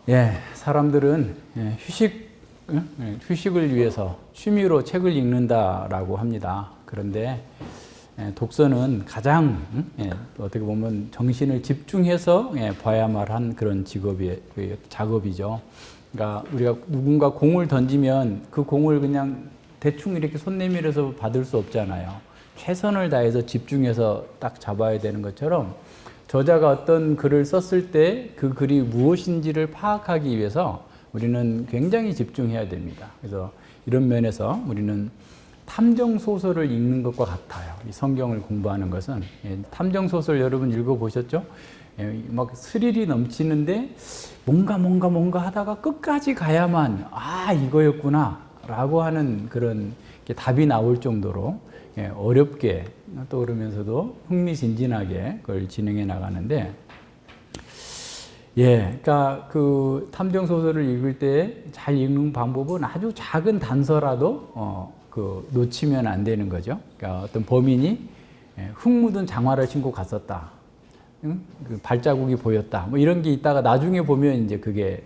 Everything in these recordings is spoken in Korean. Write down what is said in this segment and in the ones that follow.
예, 사람들은 휴식을 위해서 취미로 책을 읽는다라고 합니다. 그런데 독서는 가장 어떻게 보면 정신을 집중해서 봐야만 한 그런 작업이죠. 그러니까 우리가 누군가 공을 던지면 그 공을 그냥 대충 이렇게 손 내밀어서 받을 수 없잖아요. 최선을 다해서 집중해서 딱 잡아야 되는 것처럼 저자가 어떤 글을 썼을 때 그 글이 무엇인지를 파악하기 위해서 우리는 굉장히 집중해야 됩니다. 그래서 이런 면에서 우리는 탐정 소설을 읽는 것과 같아요. 이 성경을 공부하는 것은 탐정 소설 여러분 읽어보셨죠? 막 스릴이 넘치는데 뭔가 하다가 끝까지 가야만 이거였구나 라고 하는 그런 답이 나올 정도로 어렵게 또 그러면서도 흥미진진하게 그걸 진행해 나가는데 그러니까 그 탐정 소설을 읽을 때 잘 읽는 방법은 아주 작은 단서라도 놓치면 안 되는 거죠. 그러니까 어떤 범인이 흙 묻은 장화를 신고 갔었다. 그 발자국이 보였다. 뭐 이런 게 있다가 나중에 보면 이제 그게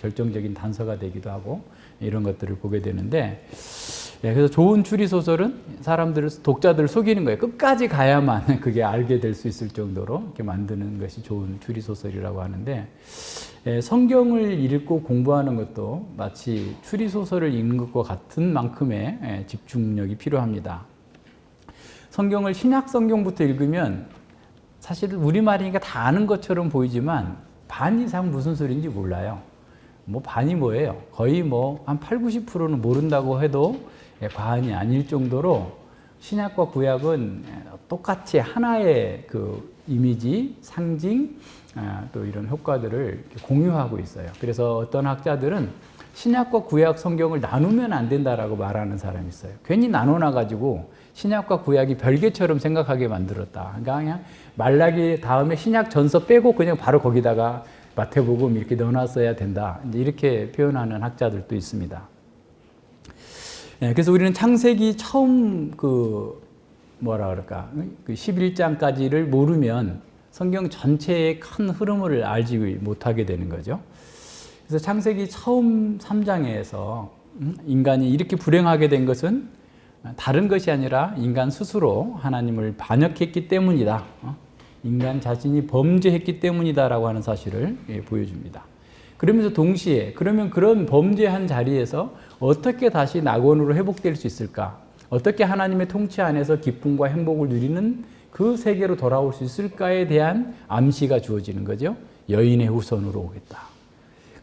결정적인 단서가 되기도 하고 이런 것들을 보게 되는데 그래서 좋은 추리 소설은 독자들을 속이는 거예요. 끝까지 가야만 그게 알게 될 수 있을 정도로 이렇게 만드는 것이 좋은 추리 소설이라고 하는데 성경을 읽고 공부하는 것도 마치 추리 소설을 읽는 것과 같은 만큼의 집중력이 필요합니다. 성경을 신약 성경부터 읽으면 사실 우리말이니까 다 아는 것처럼 보이지만 반 이상 무슨 소리인지 몰라요. 반이 뭐예요? 거의 한 8, 90%는 모른다고 해도 과언이 아닐 정도로 신약과 구약은 똑같이 하나의 그 이미지, 상징, 또 이런 효과들을 공유하고 있어요. 그래서 어떤 학자들은 신약과 구약 성경을 나누면 안 된다라고 말하는 사람이 있어요. 괜히 나눠놔가지고 신약과 구약이 별개처럼 생각하게 만들었다. 그러니까 그냥 말라기 다음에 신약 전서 빼고 그냥 바로 거기다가 마태복음 이렇게 넣어놨어야 된다. 이렇게 표현하는 학자들도 있습니다. 그래서 우리는 창세기 처음 그 11장까지를 모르면 성경 전체의 큰 흐름을 알지 못하게 되는 거죠. 그래서 창세기 처음 3장에서 인간이 이렇게 불행하게 된 것은 다른 것이 아니라 인간 스스로 하나님을 반역했기 때문이다. 인간 자신이 범죄했기 때문이다라고 하는 사실을 보여줍니다. 그러면서 동시에 그러면 그런 범죄한 자리에서 어떻게 다시 낙원으로 회복될 수 있을까? 어떻게 하나님의 통치 안에서 기쁨과 행복을 누리는 그 세계로 돌아올 수 있을까에 대한 암시가 주어지는 거죠. 여인의 후손으로 오겠다.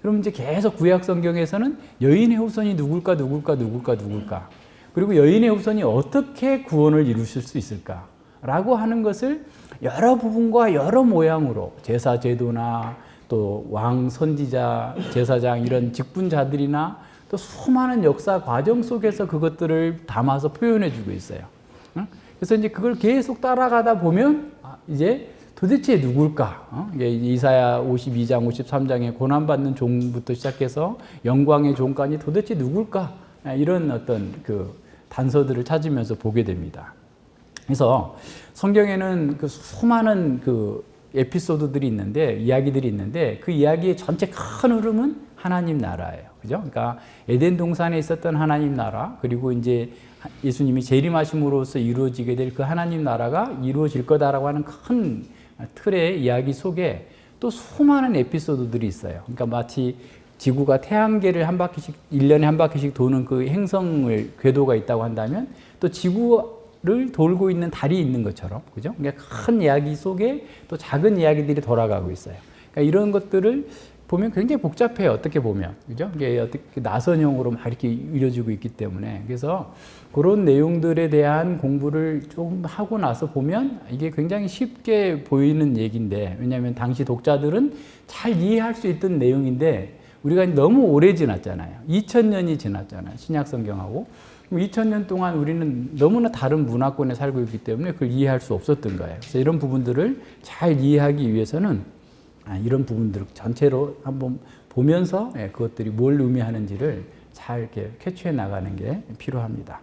그럼 이제 계속 구약 성경에서는 여인의 후손이 누굴까? 그리고 여인의 후손이 어떻게 구원을 이루실 수 있을까? 라고 하는 것을 여러 부분과 여러 모양으로 제사 제도나 또 왕, 선지자, 제사장 이런 직분자들이나 또 수많은 역사 과정 속에서 그것들을 담아서 표현해 주고 있어요. 그래서 이제 그걸 계속 따라가다 보면 이제 도대체 누굴까? 이사야 52장, 53장의 고난받는 종부터 시작해서 영광의 종까지 도대체 누굴까? 이런 어떤 그 단서들을 찾으면서 보게 됩니다. 그래서 성경에는 그 수많은 그 에피소드들이 있는데, 이야기들이 있는데, 그 이야기의 전체 큰 흐름은 하나님 나라예요. 그죠? 그러니까 에덴 동산에 있었던 하나님 나라, 그리고 이제 예수님이 재림하심으로써 이루어지게 될 그 하나님 나라가 이루어질 거다라고 하는 큰 틀의 이야기 속에 또 수많은 에피소드들이 있어요. 그러니까 마치 지구가 태양계를 한 바퀴씩, 1년에 한 바퀴씩 도는 그 행성을, 궤도가 있다고 한다면 또 지구를 돌고 있는 달이 있는 것처럼, 그죠? 그러니까 큰 이야기 속에 또 작은 이야기들이 돌아가고 있어요. 그러니까 이런 것들을 보면 굉장히 복잡해요. 어떻게 보면. 그죠? 이게 어떻게 나선형으로 막 이렇게 이루어지고 있기 때문에. 그래서 그런 내용들에 대한 공부를 좀 하고 나서 보면 이게 굉장히 쉽게 보이는 얘기인데, 왜냐하면 당시 독자들은 잘 이해할 수 있던 내용인데, 우리가 너무 오래 지났잖아요. 2000년이 지났잖아요. 신약 성경하고. 2000년 동안 우리는 너무나 다른 문화권에 살고 있기 때문에 그걸 이해할 수 없었던 거예요. 그래서 이런 부분들을 잘 이해하기 위해서는 이런 부분들을 전체로 한번 보면서 그것들이 뭘 의미하는지를 잘 이렇게 캐치해 나가는 게 필요합니다.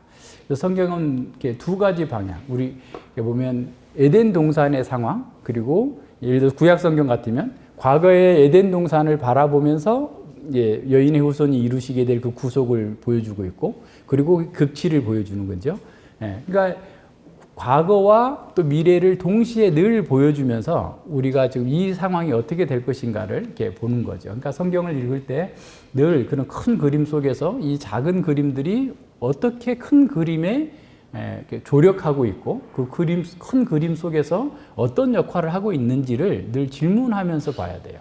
그래서 성경은 이렇게 두 가지 방향. 우리 보면 에덴 동산의 상황, 그리고 예를 들어 구약 성경 같으면 과거의 에덴 동산을 바라보면서 이제 여인의 후손이 이루시게 될 그 구속을 보여주고 있고, 그리고 극치를 보여주는 거죠. 예, 그러니까 과거와 또 미래를 동시에 늘 보여주면서 우리가 지금 이 상황이 어떻게 될 것인가를 이렇게 보는 거죠. 그러니까 성경을 읽을 때 늘 그런 큰 그림 속에서 이 작은 그림들이 어떻게 큰 그림에 조력하고 있고, 그 그림, 큰 그림 속에서 어떤 역할을 하고 있는지를 늘 질문하면서 봐야 돼요.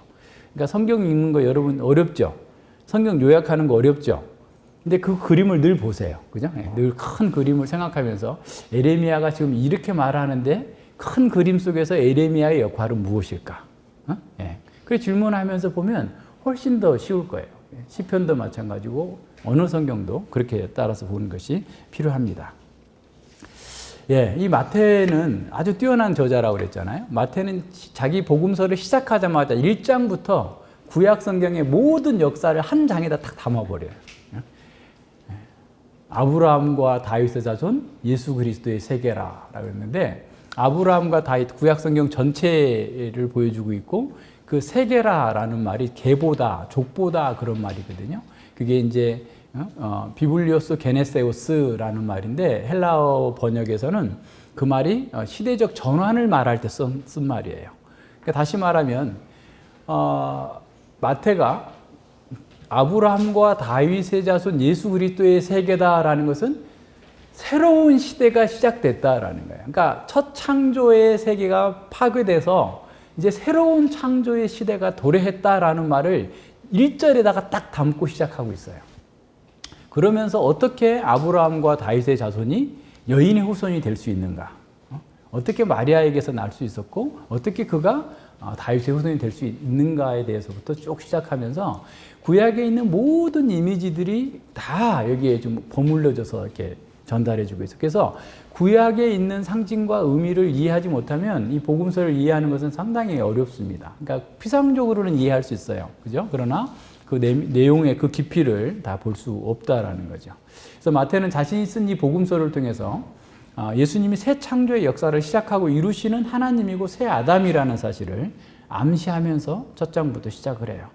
그러니까 성경 읽는 거 여러분 어렵죠? 성경 요약하는 거 어렵죠? 근데 그 그림을 늘 보세요. 그죠? 늘 큰 그림을 생각하면서 에레미야가 지금 이렇게 말하는데 큰 그림 속에서 에레미야의 역할은 무엇일까? 그 질문하면서 보면 훨씬 더 쉬울 거예요. 시편도 마찬가지고 어느 성경도 그렇게 따라서 보는 것이 필요합니다. 예, 이 마태는 아주 뛰어난 저자라고 그랬잖아요. 마태는 자기 복음서를 시작하자마자 1장부터 구약 성경의 모든 역사를 한 장에다 딱 담아버려요. 아브라함과 다윗의 자손, 예수 그리스도의 세계라라고 했는데, 아브라함과 다윗 구약 성경 전체를 보여주고 있고, 그 세계라라는 말이 개보다, 족보다 그런 말이거든요. 그게 이제 비블리오스 게네세우스라는 말인데, 헬라어 번역에서는 그 말이 시대적 전환을 말할 때 쓴 말이에요. 그러니까 다시 말하면 마태가 아브라함과 다윗의 자손 예수 그리스도의 세계다라는 것은 새로운 시대가 시작됐다라는 거예요. 그러니까 첫 창조의 세계가 파괴돼서 이제 새로운 창조의 시대가 도래했다라는 말을 1절에다가 딱 담고 시작하고 있어요. 그러면서 어떻게 아브라함과 다윗의 자손이 여인의 후손이 될 수 있는가? 어떻게 마리아에게서 날 수 있었고, 어떻게 그가 다윗의 후손이 될 수 있는가에 대해서부터 쭉 시작하면서 구약에 있는 모든 이미지들이 다 여기에 좀 버물려져서 이렇게 전달해주고 있어요. 그래서 구약에 있는 상징과 의미를 이해하지 못하면 이 복음서를 이해하는 것은 상당히 어렵습니다. 그러니까 피상적으로는 이해할 수 있어요. 그죠? 그러나 그 내용의 그 깊이를 다 볼 수 없다라는 거죠. 그래서 마태는 자신이 쓴 이 복음서를 통해서 예수님이 새 창조의 역사를 시작하고 이루시는 하나님이고 새 아담이라는 사실을 암시하면서 첫 장부터 시작을 해요.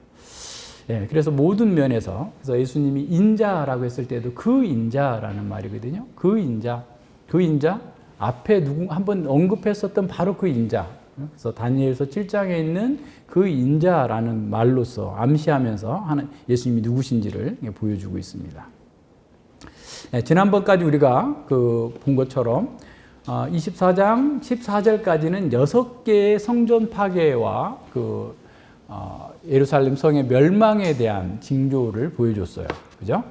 예, 그래서 모든 면에서, 그래서 예수님이 인자라고 했을 때도 그 인자라는 말이거든요. 그 인자 앞에 한번 언급했었던 바로 그 인자. 그래서 다니엘서 7장에 있는 그 인자라는 말로서 암시하면서 예수님이 누구신지를 보여주고 있습니다. 네, 지난번까지 우리가 본 것처럼 24장 14절까지는 6개의 성전 파괴와 예루살렘 성의 멸망에 대한 징조를 보여줬어요. 그죠?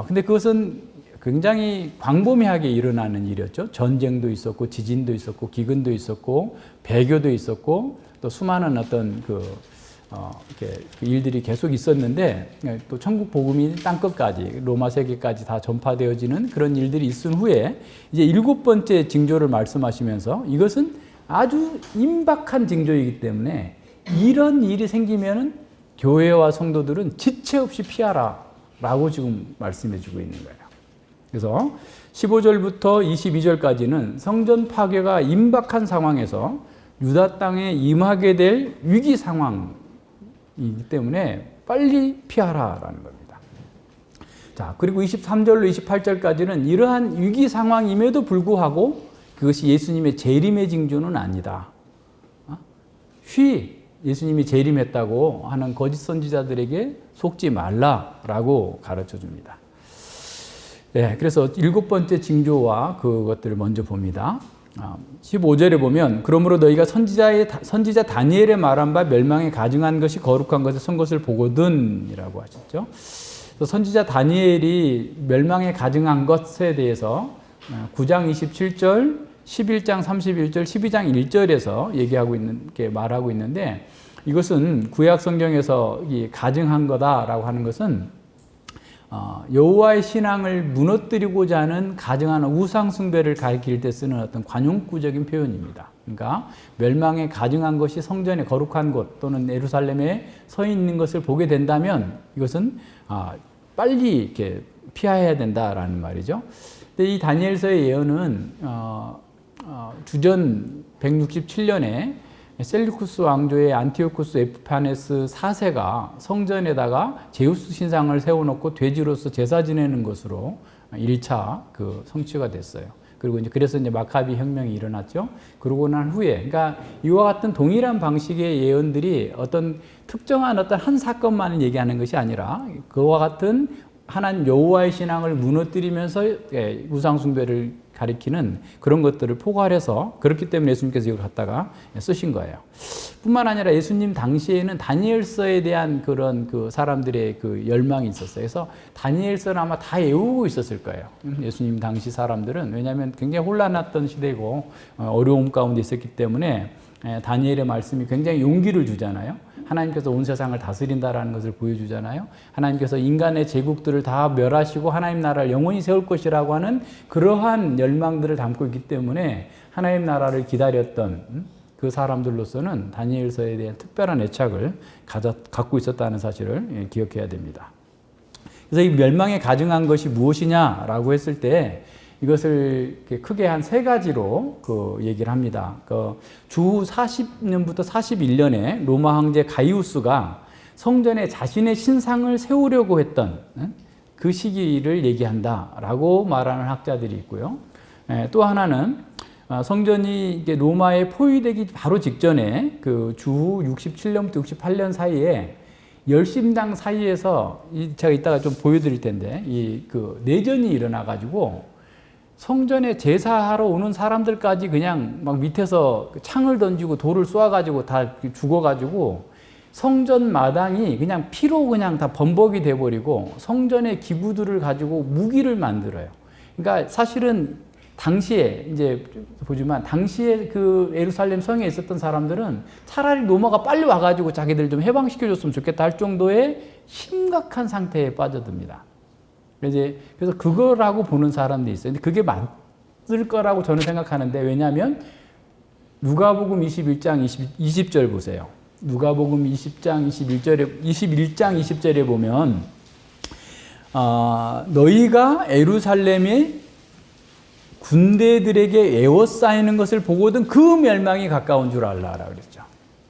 근데 그것은 굉장히 광범위하게 일어나는 일이었죠. 전쟁도 있었고, 지진도 있었고, 기근도 있었고, 배교도 있었고, 또 수많은 어떤 이렇게 일들이 계속 있었는데, 또 천국 복음이 땅끝까지, 로마 세계까지 다 전파되어지는 그런 일들이 있은 후에 이제 7번째 징조를 말씀하시면서 이것은 아주 임박한 징조이기 때문에 이런 일이 생기면은 교회와 성도들은 지체 없이 피하라 라고 지금 말씀해 주고 있는 거예요. 그래서 15절부터 22절까지는 성전 파괴가 임박한 상황에서 유다 땅에 임하게 될 위기 상황이기 때문에 빨리 피하라라는 겁니다. 자, 그리고 23절로 28절까지는 이러한 위기 상황임에도 불구하고 그것이 예수님의 재림의 징조는 아니다. 예수님이 재림했다고 하는 거짓 선지자들에게 속지 말라라고 가르쳐 줍니다. 네, 그래서 7번째 징조와 그것들을 먼저 봅니다. 15절에 보면 그러므로 너희가 선지자 다니엘의 말한 바 멸망에 가증한 것이 거룩한 것에 선 것을 보거든 이라고 하셨죠. 선지자 다니엘이 멸망에 가증한 것에 대해서 9장 27절, 11장 31절, 12장 1절에서 말하고 있는데, 이것은 구약 성경에서 가증한 거다라고 하는 것은 여호와의 신앙을 무너뜨리고자 하는 가증하는 우상 숭배를 가리킬 때 쓰는 어떤 관용구적인 표현입니다. 그러니까 멸망에 가증한 것이 성전의 거룩한 곳 또는 예루살렘에 서 있는 것을 보게 된다면 이것은 빨리 이렇게 피해야 된다라는 말이죠. 근데 이 다니엘서의 예언은 주전 167년에 셀루쿠스 왕조의 안티오쿠스 에피파네스 4세가 성전에다가 제우스 신상을 세워놓고 돼지로서 제사 지내는 것으로 1차 그 성취가 됐어요. 그리고 이제 그래서 이제 마카비 혁명이 일어났죠. 그러고 난 후에, 그러니까 이와 같은 동일한 방식의 예언들이 어떤 특정한 어떤 한 사건만을 얘기하는 것이 아니라 그와 같은 하나님 여호와의 신앙을 무너뜨리면서 우상 숭배를 가리키는 그런 것들을 포괄해서, 그렇기 때문에 예수님께서 이걸 갖다가 쓰신 거예요. 뿐만 아니라 예수님 당시에는 다니엘서에 대한 그런 그 사람들의 그 열망이 있었어요. 그래서 다니엘서는 아마 다 외우고 있었을 거예요. 예수님 당시 사람들은. 왜냐하면 굉장히 혼란했던 시대고 어려움 가운데 있었기 때문에 다니엘의 말씀이 굉장히 용기를 주잖아요. 하나님께서 온 세상을 다스린다라는 것을 보여주잖아요. 하나님께서 인간의 제국들을 다 멸하시고 하나님 나라를 영원히 세울 것이라고 하는 그러한 열망들을 담고 있기 때문에 하나님 나라를 기다렸던 그 사람들로서는 다니엘서에 대한 특별한 애착을 갖고 있었다는 사실을 기억해야 됩니다. 그래서 이 멸망에 가증한 것이 무엇이냐라고 했을 때 이것을 크게 한 세 가지로 그 얘기를 합니다. 주 40년부터 41년에 로마 황제 가이우스가 성전에 자신의 신상을 세우려고 했던 그 시기를 얘기한다라고 말하는 학자들이 있고요. 또 하나는 성전이 이제 로마에 포위되기 바로 직전에 그 주 67년부터 68년 사이에 열심당 사이에서 제가 이따가 좀 보여드릴 텐데 이 그 내전이 일어나가지고 성전에 제사하러 오는 사람들까지 그냥 막 밑에서 창을 던지고 돌을 쏘아가지고 다 죽어가지고 성전 마당이 그냥 피로 그냥 다 범벅이 돼버리고 성전의 기구들을 가지고 무기를 만들어요. 그러니까 사실은 당시에 이제 보지만 당시에 그 예루살렘 성에 있었던 사람들은 차라리 로마가 빨리 와가지고 자기들 좀 해방시켜줬으면 좋겠다 할 정도의 심각한 상태에 빠져듭니다. 그래서 그거라고 보는 사람도 있어요. 근데 그게 맞을 거라고 저는 생각하는데, 왜냐하면 누가복음 21장 20절 보세요. 누가복음 20장 21장 20절에 보면 너희가 예루살렘의 군대들에게 에워싸이는 것을 보거든 그 멸망이 가까운 줄 알라라고 그랬죠.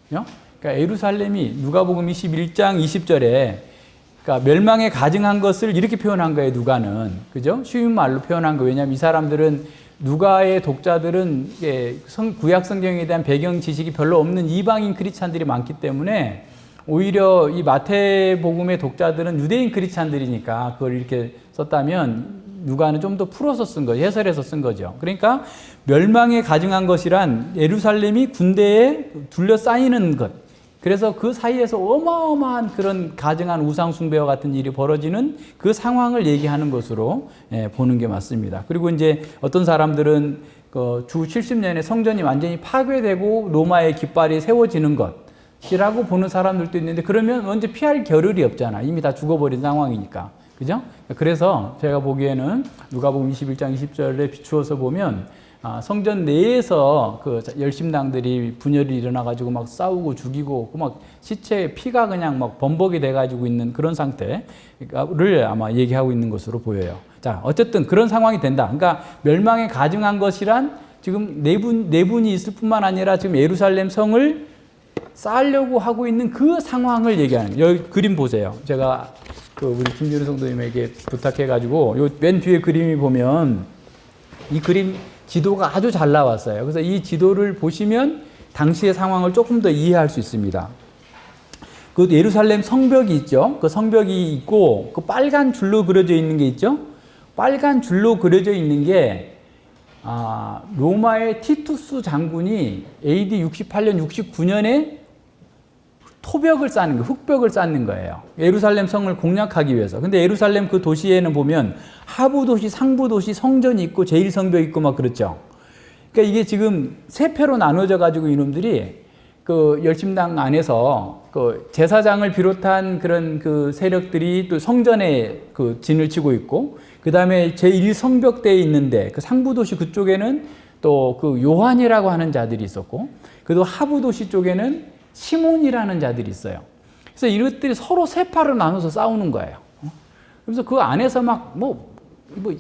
그러니까 예루살렘이 누가복음 21장 20절에 그러니까 멸망에 가증한 것을 이렇게 표현한 거예요. 누가는. 그죠? 쉬운 말로 표현한 거예요. 왜냐하면 이 사람들은 누가의 독자들은 구약 성경에 대한 배경 지식이 별로 없는 이방인 크리스찬들이 많기 때문에 오히려 이 마태복음의 독자들은 유대인 크리스찬들이니까 그걸 이렇게 썼다면 누가는 좀 더 풀어서 쓴 거죠. 해설해서 쓴 거죠. 그러니까 멸망에 가증한 것이란 예루살렘이 군대에 둘러싸이는 것. 그래서 그 사이에서 어마어마한 그런 가증한 우상 숭배와 같은 일이 벌어지는 그 상황을 얘기하는 것으로 보는 게 맞습니다. 그리고 이제 어떤 사람들은 주 70년에 성전이 완전히 파괴되고 로마의 깃발이 세워지는 것이라고 보는 사람들도 있는데, 그러면 언제 피할 겨를이 없잖아. 이미 다 죽어버린 상황이니까. 그죠? 그래서 제가 보기에는 누가복음 21장 20절에 비추어서 보면 성전 내에서 그 열심당들이 분열이 일어나가지고 막 싸우고 죽이고 막 시체에 피가 그냥 막 범벅이 돼가지고 있는 그런 상태를 아마 얘기하고 있는 것으로 보여요. 자, 어쨌든 그런 상황이 된다. 그러니까 멸망에 가증한 것이란 지금 내분이 있을 뿐만 아니라 지금 예루살렘 성을 쌓으려고 하고 있는 그 상황을 얘기하는 거예요. 여기 그림 보세요. 제가 우리 김준우 성도님에게 부탁해가지고 요 맨 뒤에 그림이 보면 이 그림 지도가 아주 잘 나왔어요. 그래서 이 지도를 보시면 당시의 상황을 조금 더 이해할 수 있습니다. 그 예루살렘 성벽이 있죠. 그 성벽이 있고 그 빨간 줄로 그려져 있는 게 있죠. 빨간 줄로 그려져 있는 게 로마의 티투스 장군이 AD 68년, 69년에 토벽을 쌓는 거, 흙벽을 쌓는 거예요. 예루살렘 성을 공략하기 위해서. 근데 예루살렘 그 도시에는 보면 하부 도시, 상부 도시, 성전이 있고 제일 성벽이 있고 막 그렇죠. 그러니까 이게 지금 세 패로 나눠져 가지고 이놈들이 그 열심당 안에서 그 제사장을 비롯한 그런 그 세력들이 또 성전에 그 진을 치고 있고, 그 다음에 제1 성벽대에 있는데 그 상부 도시 그쪽에는 또 그 요한이라고 하는 자들이 있었고, 그리고 하부 도시 쪽에는 시몬이라는 자들이 있어요. 그래서 이것들이 서로 세 파로 나눠서 싸우는 거예요. 그래서 그 안에서 막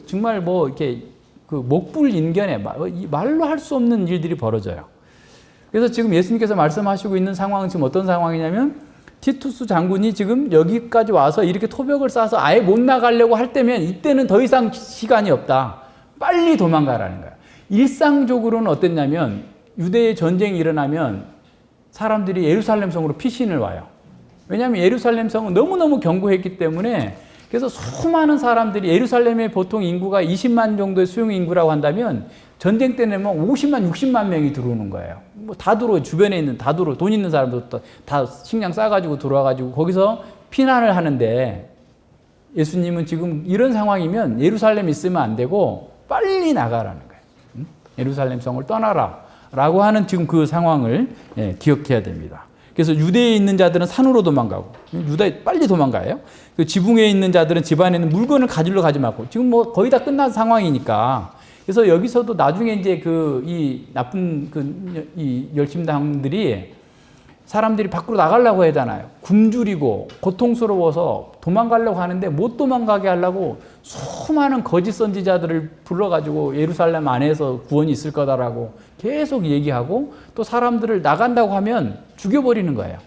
정말 이렇게 그 목불인견에 말로 할 수 없는 일들이 벌어져요. 그래서 지금 예수님께서 말씀하시고 있는 상황은 지금 어떤 상황이냐면 티투스 장군이 지금 여기까지 와서 이렇게 토벽을 쌓아서 아예 못 나가려고 할 때면 이때는 더 이상 시간이 없다. 빨리 도망가라는 거야. 일상적으로는 어땠냐면 유대의 전쟁이 일어나면 사람들이 예루살렘 성으로 피신을 와요. 왜냐하면 예루살렘 성은 너무너무 견고했기 때문에 그래서 수많은 사람들이 예루살렘의 보통 인구가 20만 정도의 수용 인구라고 한다면 전쟁 때는 뭐 50만, 60만 명이 들어오는 거예요. 뭐 다 들어오고 주변에 있는 다 들어오고 돈 있는 사람도 다 식량 싸가지고 들어와가지고 거기서 피난을 하는데 예수님은 지금 이런 상황이면 예루살렘에 있으면 안 되고 빨리 나가라는 거예요. 예루살렘 성을 떠나라 라고 하는 지금 그 상황을 기억해야 됩니다. 그래서 유대에 있는 자들은 산으로 도망가고 유다에 빨리 도망가요. 그 지붕에 있는 자들은 집안에 있는 물건을 가지러 가지 말고 지금 뭐 거의 다 끝난 상황이니까 그래서 여기서도 나중에 이제 이 나쁜 이 열심당들이 사람들이 밖으로 나가려고 하잖아요. 굶주리고 고통스러워서 도망가려고 하는데 못 도망가게 하려고 수많은 거짓 선지자들을 불러가지고 예루살렘 안에서 구원이 있을 거다라고 계속 얘기하고 또 사람들을 나간다고 하면 죽여버리는 거예요.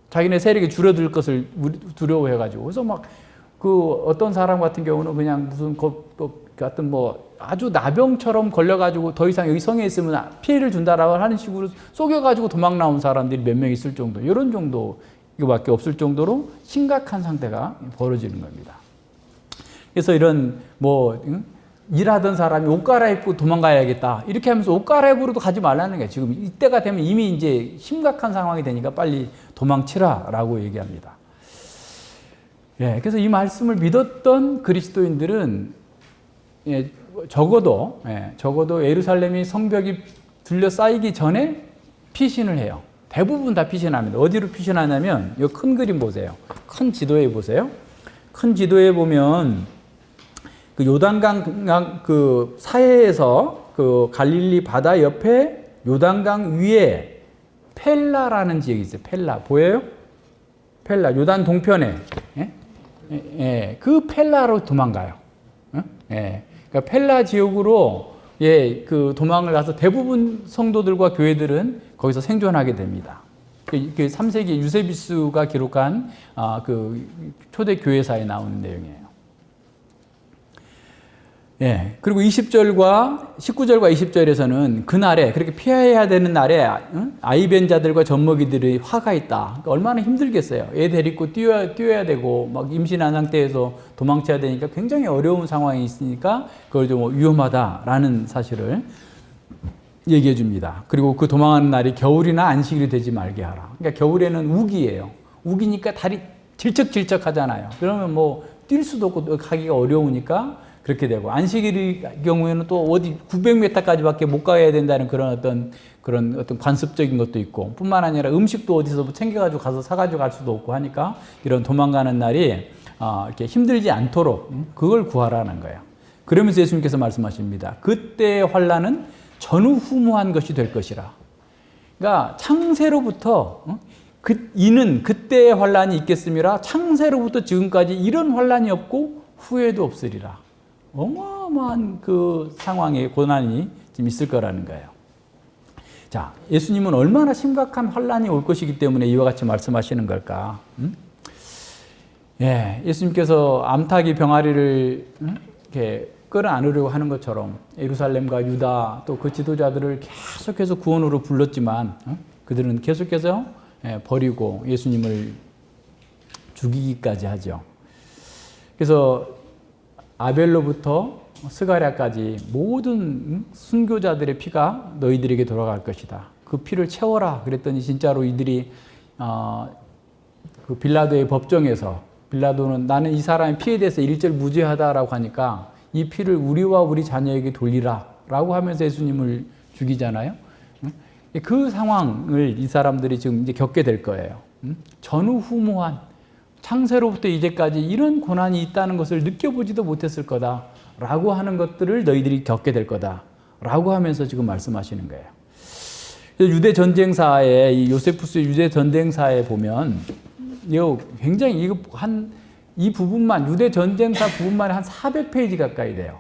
자기네 세력이 줄어들 것을 두려워해가지고. 그래서 막 그 어떤 사람 같은 경우는 그냥 무슨 같은 뭐 아주 나병처럼 걸려가지고 더 이상 여기 성에 있으면 피해를 준다라고 하는 식으로 속여가지고 도망 나온 사람들이 몇 명 있을 정도, 이런 정도 이거밖에 없을 정도로 심각한 상태가 벌어지는 겁니다. 그래서 이런 뭐 일하던 사람이 옷 갈아입고 도망가야겠다 이렇게 하면서 옷 갈아입으로도 가지 말라는 거예요. 지금 이때가 되면 이미 이제 심각한 상황이 되니까 빨리 도망치라라고 얘기합니다. 예, 그래서 이 말씀을 믿었던 그리스도인들은 적어도 예루살렘이 성벽이 둘러싸이기 전에 피신을 해요. 대부분 다 피신합니다. 어디로 피신하냐면 이 큰 그림 보세요. 큰 지도에 보세요. 큰 지도에 보면 그 요단강 그 사해에서 그 갈릴리 바다 옆에 요단강 위에 펠라라는 지역이 있어요. 펠라 보여요? 펠라 요단 동편에 그 펠라로 도망가요. 그러니까 펠라 지역으로 그 도망을 가서 대부분 성도들과 교회들은 거기서 생존하게 됩니다. 그 3세기 유세비스가 기록한 그 초대 교회사에 나오는 내용이에요. 그리고 20절과 19절과 20절에서는 그날에 그렇게 피해야 되는 날에 아이벤 자들과 젖먹이들의 화가 있다. 그러니까 얼마나 힘들겠어요. 애 데리고 뛰어야 되고 막 임신한 상태에서 도망쳐야 되니까 굉장히 어려운 상황이 있으니까 그걸 좀 위험하다라는 사실을 얘기해 줍니다. 그리고 그 도망하는 날이 겨울이나 안식일이 되지 말게 하라. 그러니까 겨울에는 우기예요. 우기니까 다리 질척질척 하잖아요. 그러면 뭐 뛸 수도 없고 가기가 어려우니까 그렇게 되고, 안식일의 경우에는 또 어디 900m까지밖에 못 가야 된다는 그런 어떤 관습적인 것도 있고, 뿐만 아니라 음식도 어디서 챙겨가지고 가서 사가지고 갈 수도 없고 하니까 이런 도망가는 날이 이렇게 힘들지 않도록 그걸 구하라는 거예요. 그러면서 예수님께서 말씀하십니다. 그때의 환난은 전후후무한 것이 될 것이라. 그러니까 창세로부터 이는 그때의 환난이 있겠음이라. 창세로부터 지금까지 이런 환난이 없고 후회도 없으리라. 어마어마한 그 상황에 고난이 지금 있을 거라는 거예요. 자, 예수님은 얼마나 심각한 환난이 올 것이기 때문에 이와 같이 말씀하시는 걸까? 예수님께서 암탉이 병아리를 이렇게 끌어안으려고 하는 것처럼 예루살렘과 유다 또 그 지도자들을 계속해서 구원으로 불렀지만 그들은 계속해서 버리고 예수님을 죽이기까지 하죠. 그래서 아벨로부터 스가랴까지 모든 순교자들의 피가 너희들에게 돌아갈 것이다. 그 피를 채워라. 그랬더니 진짜로 이들이 그 빌라도의 법정에서 빌라도는 나는 이 사람의 피에 대해서 일절 무죄하다라고 하니까 이 피를 우리와 우리 자녀에게 돌리라 라고 하면서 예수님을 죽이잖아요. 그 상황을 이 사람들이 지금 이제 겪게 될 거예요. 전후후무한, 창세로부터 이제까지 이런 고난이 있다는 것을 느껴보지도 못했을 거다라고 하는 것들을 너희들이 겪게 될 거다라고 하면서 지금 말씀하시는 거예요. 유대 전쟁사에, 이 요세푸스의 유대 전쟁사에 보면 이거 굉장히 이 부분만, 유대 전쟁사 부분만 한 400페이지 가까이 돼요.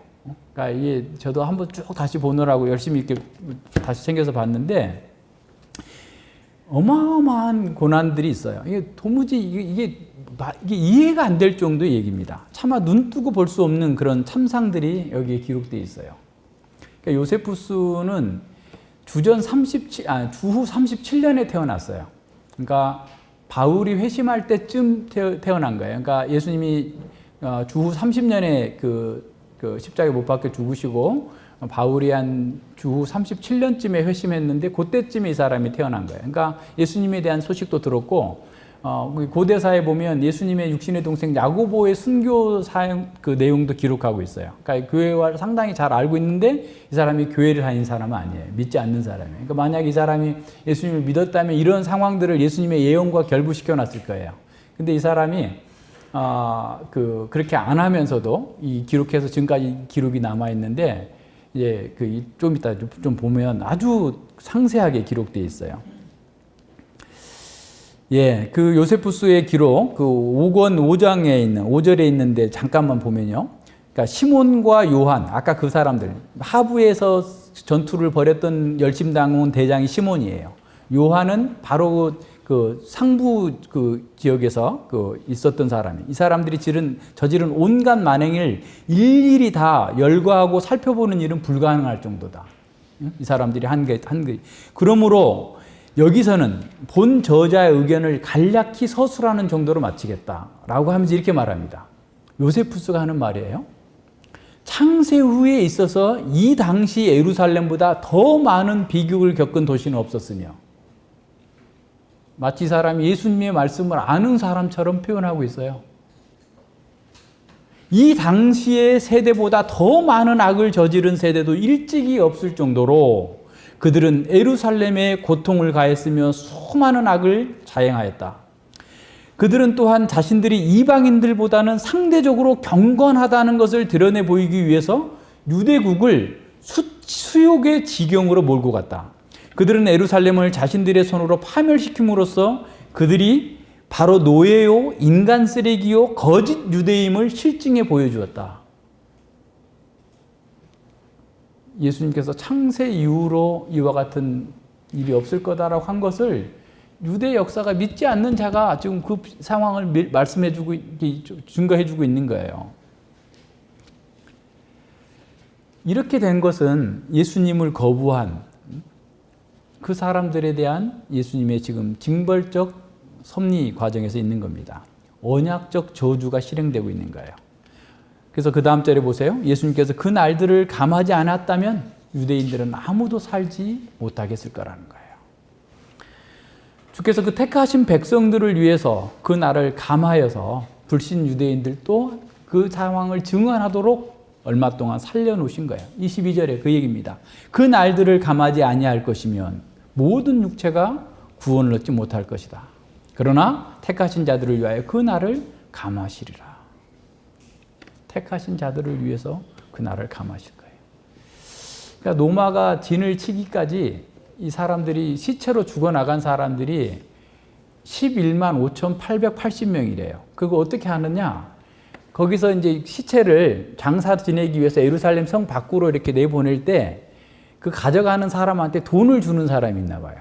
그러니까 이게 저도 한번 쭉 다시 보느라고 열심히 이렇게 다시 챙겨서 봤는데 어마어마한 고난들이 있어요. 이게 도무지 이게 이해가 안 될 정도의 얘기입니다. 차마 눈 뜨고 볼 수 없는 그런 참상들이 여기에 기록되어 있어요. 그러니까 요세푸스는 주후 37년에 태어났어요. 그러니까 바울이 회심할 때쯤 태어난 거예요. 그러니까 예수님이 주후 30년에 그 십자가에 못 박혀 죽으시고 바울이 한 주후 37년쯤에 회심했는데 그때쯤에 이 사람이 태어난 거예요. 그러니까 예수님에 대한 소식도 들었고 고대사에 보면 예수님의 육신의 동생 야고보의 순교 사역 그 내용도 기록하고 있어요. 그러니까 교회와 상당히 잘 알고 있는데 이 사람이 교회를 다닌 사람은 아니에요. 믿지 않는 사람이에요. 그러니까 만약 이 사람이 예수님을 믿었다면 이런 상황들을 예수님의 예언과 결부시켜 놨을 거예요. 근데 이 사람이 그렇게 안 하면서도 이 기록해서 지금까지 기록이 남아 있는데 이제 좀 이따 좀 보면 아주 상세하게 기록되어 있어요. 예, 그 요세푸스의 기록, 그 5권 5장에 있는, 5절에 있는데 잠깐만 보면요. 그러니까 시몬과 요한, 아까 그 사람들, 하부에서 전투를 벌였던 열심당원 대장이 시몬이에요. 요한은 바로 그 상부 그 지역에서 있었던 사람이, 이 사람들이 저지른 온갖 만행을 일일이 다 열거하고 살펴보는 일은 불가능할 정도다. 이 사람들이 한 게. 그러므로 여기서는 본 저자의 의견을 간략히 서술하는 정도로 마치겠다라고 하면서 이렇게 말합니다. 요세푸스가 하는 말이에요. 창세 후에 있어서 이 당시 예루살렘보다 더 많은 비극을 겪은 도시는 없었으며, 마치 이 사람이 예수님의 말씀을 아는 사람처럼 표현하고 있어요. 이 당시의 세대보다 더 많은 악을 저지른 세대도 일찍이 없을 정도로 그들은 예루살렘에 고통을 가했으며 수많은 악을 자행하였다. 그들은 또한 자신들이 이방인들보다는 상대적으로 경건하다는 것을 드러내 보이기 위해서 유대국을 수욕의 지경으로 몰고 갔다. 그들은 예루살렘을 자신들의 손으로 파멸시킴으로써 그들이 바로 노예요, 인간 쓰레기요, 거짓 유대임을 실증해 보여주었다. 예수님께서 창세 이후로 이와 같은 일이 없을 거다라고 한 것을 유대 역사가 믿지 않는 자가 지금 그 상황을 말씀해주고, 증거해주고 있는 거예요. 이렇게 된 것은 예수님을 거부한 그 사람들에 대한 예수님의 지금 징벌적 섭리 과정에서 있는 겁니다. 언약적 저주가 실행되고 있는 거예요. 그래서 그 다음 절에 보세요. 예수님께서 그 날들을 감하지 않았다면 유대인들은 아무도 살지 못하겠을 거라는 거예요. 주께서 그 택하신 백성들을 위해서 그 날을 감하여서 불신 유대인들도 그 상황을 증언하도록 얼마 동안 살려놓으신 거예요. 22절에 그 얘기입니다. 그 날들을 감하지 아니할 것이면 모든 육체가 구원을 얻지 못할 것이다. 그러나 택하신 자들을 위하여 그 날을 감하시리라. 택하신 자들을 위해서 그 날을 감하실 거예요. 그러니까 노마가 진을 치기까지 이 사람들이 시체로 죽어나간 사람들이 11만 5,880명이래요. 그거 어떻게 하느냐? 거기서 이제 시체를 장사 지내기 위해서 예루살렘 성 밖으로 이렇게 내보낼 때 그 가져가는 사람한테 돈을 주는 사람이 있나 봐요.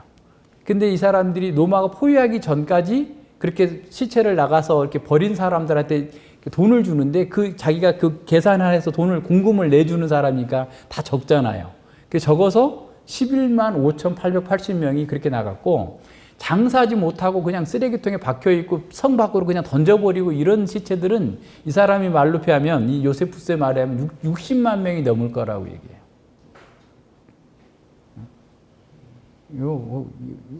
근데 이 사람들이 노마가 포위하기 전까지 그렇게 시체를 나가서 이렇게 버린 사람들한테 돈을 주는데 자기가 그 계산을 해서 돈을 공금을 내주는 사람이니까 다 적잖아요. 그래서 적어서 11만 5,880명이 그렇게 나갔고, 장사하지 못하고 그냥 쓰레기통에 박혀있고 성 밖으로 그냥 던져버리고 이런 시체들은 이 사람이 말로 표하면, 이 요세푸스의 말에 하면 60만 명이 넘을 거라고 얘기해요. 이거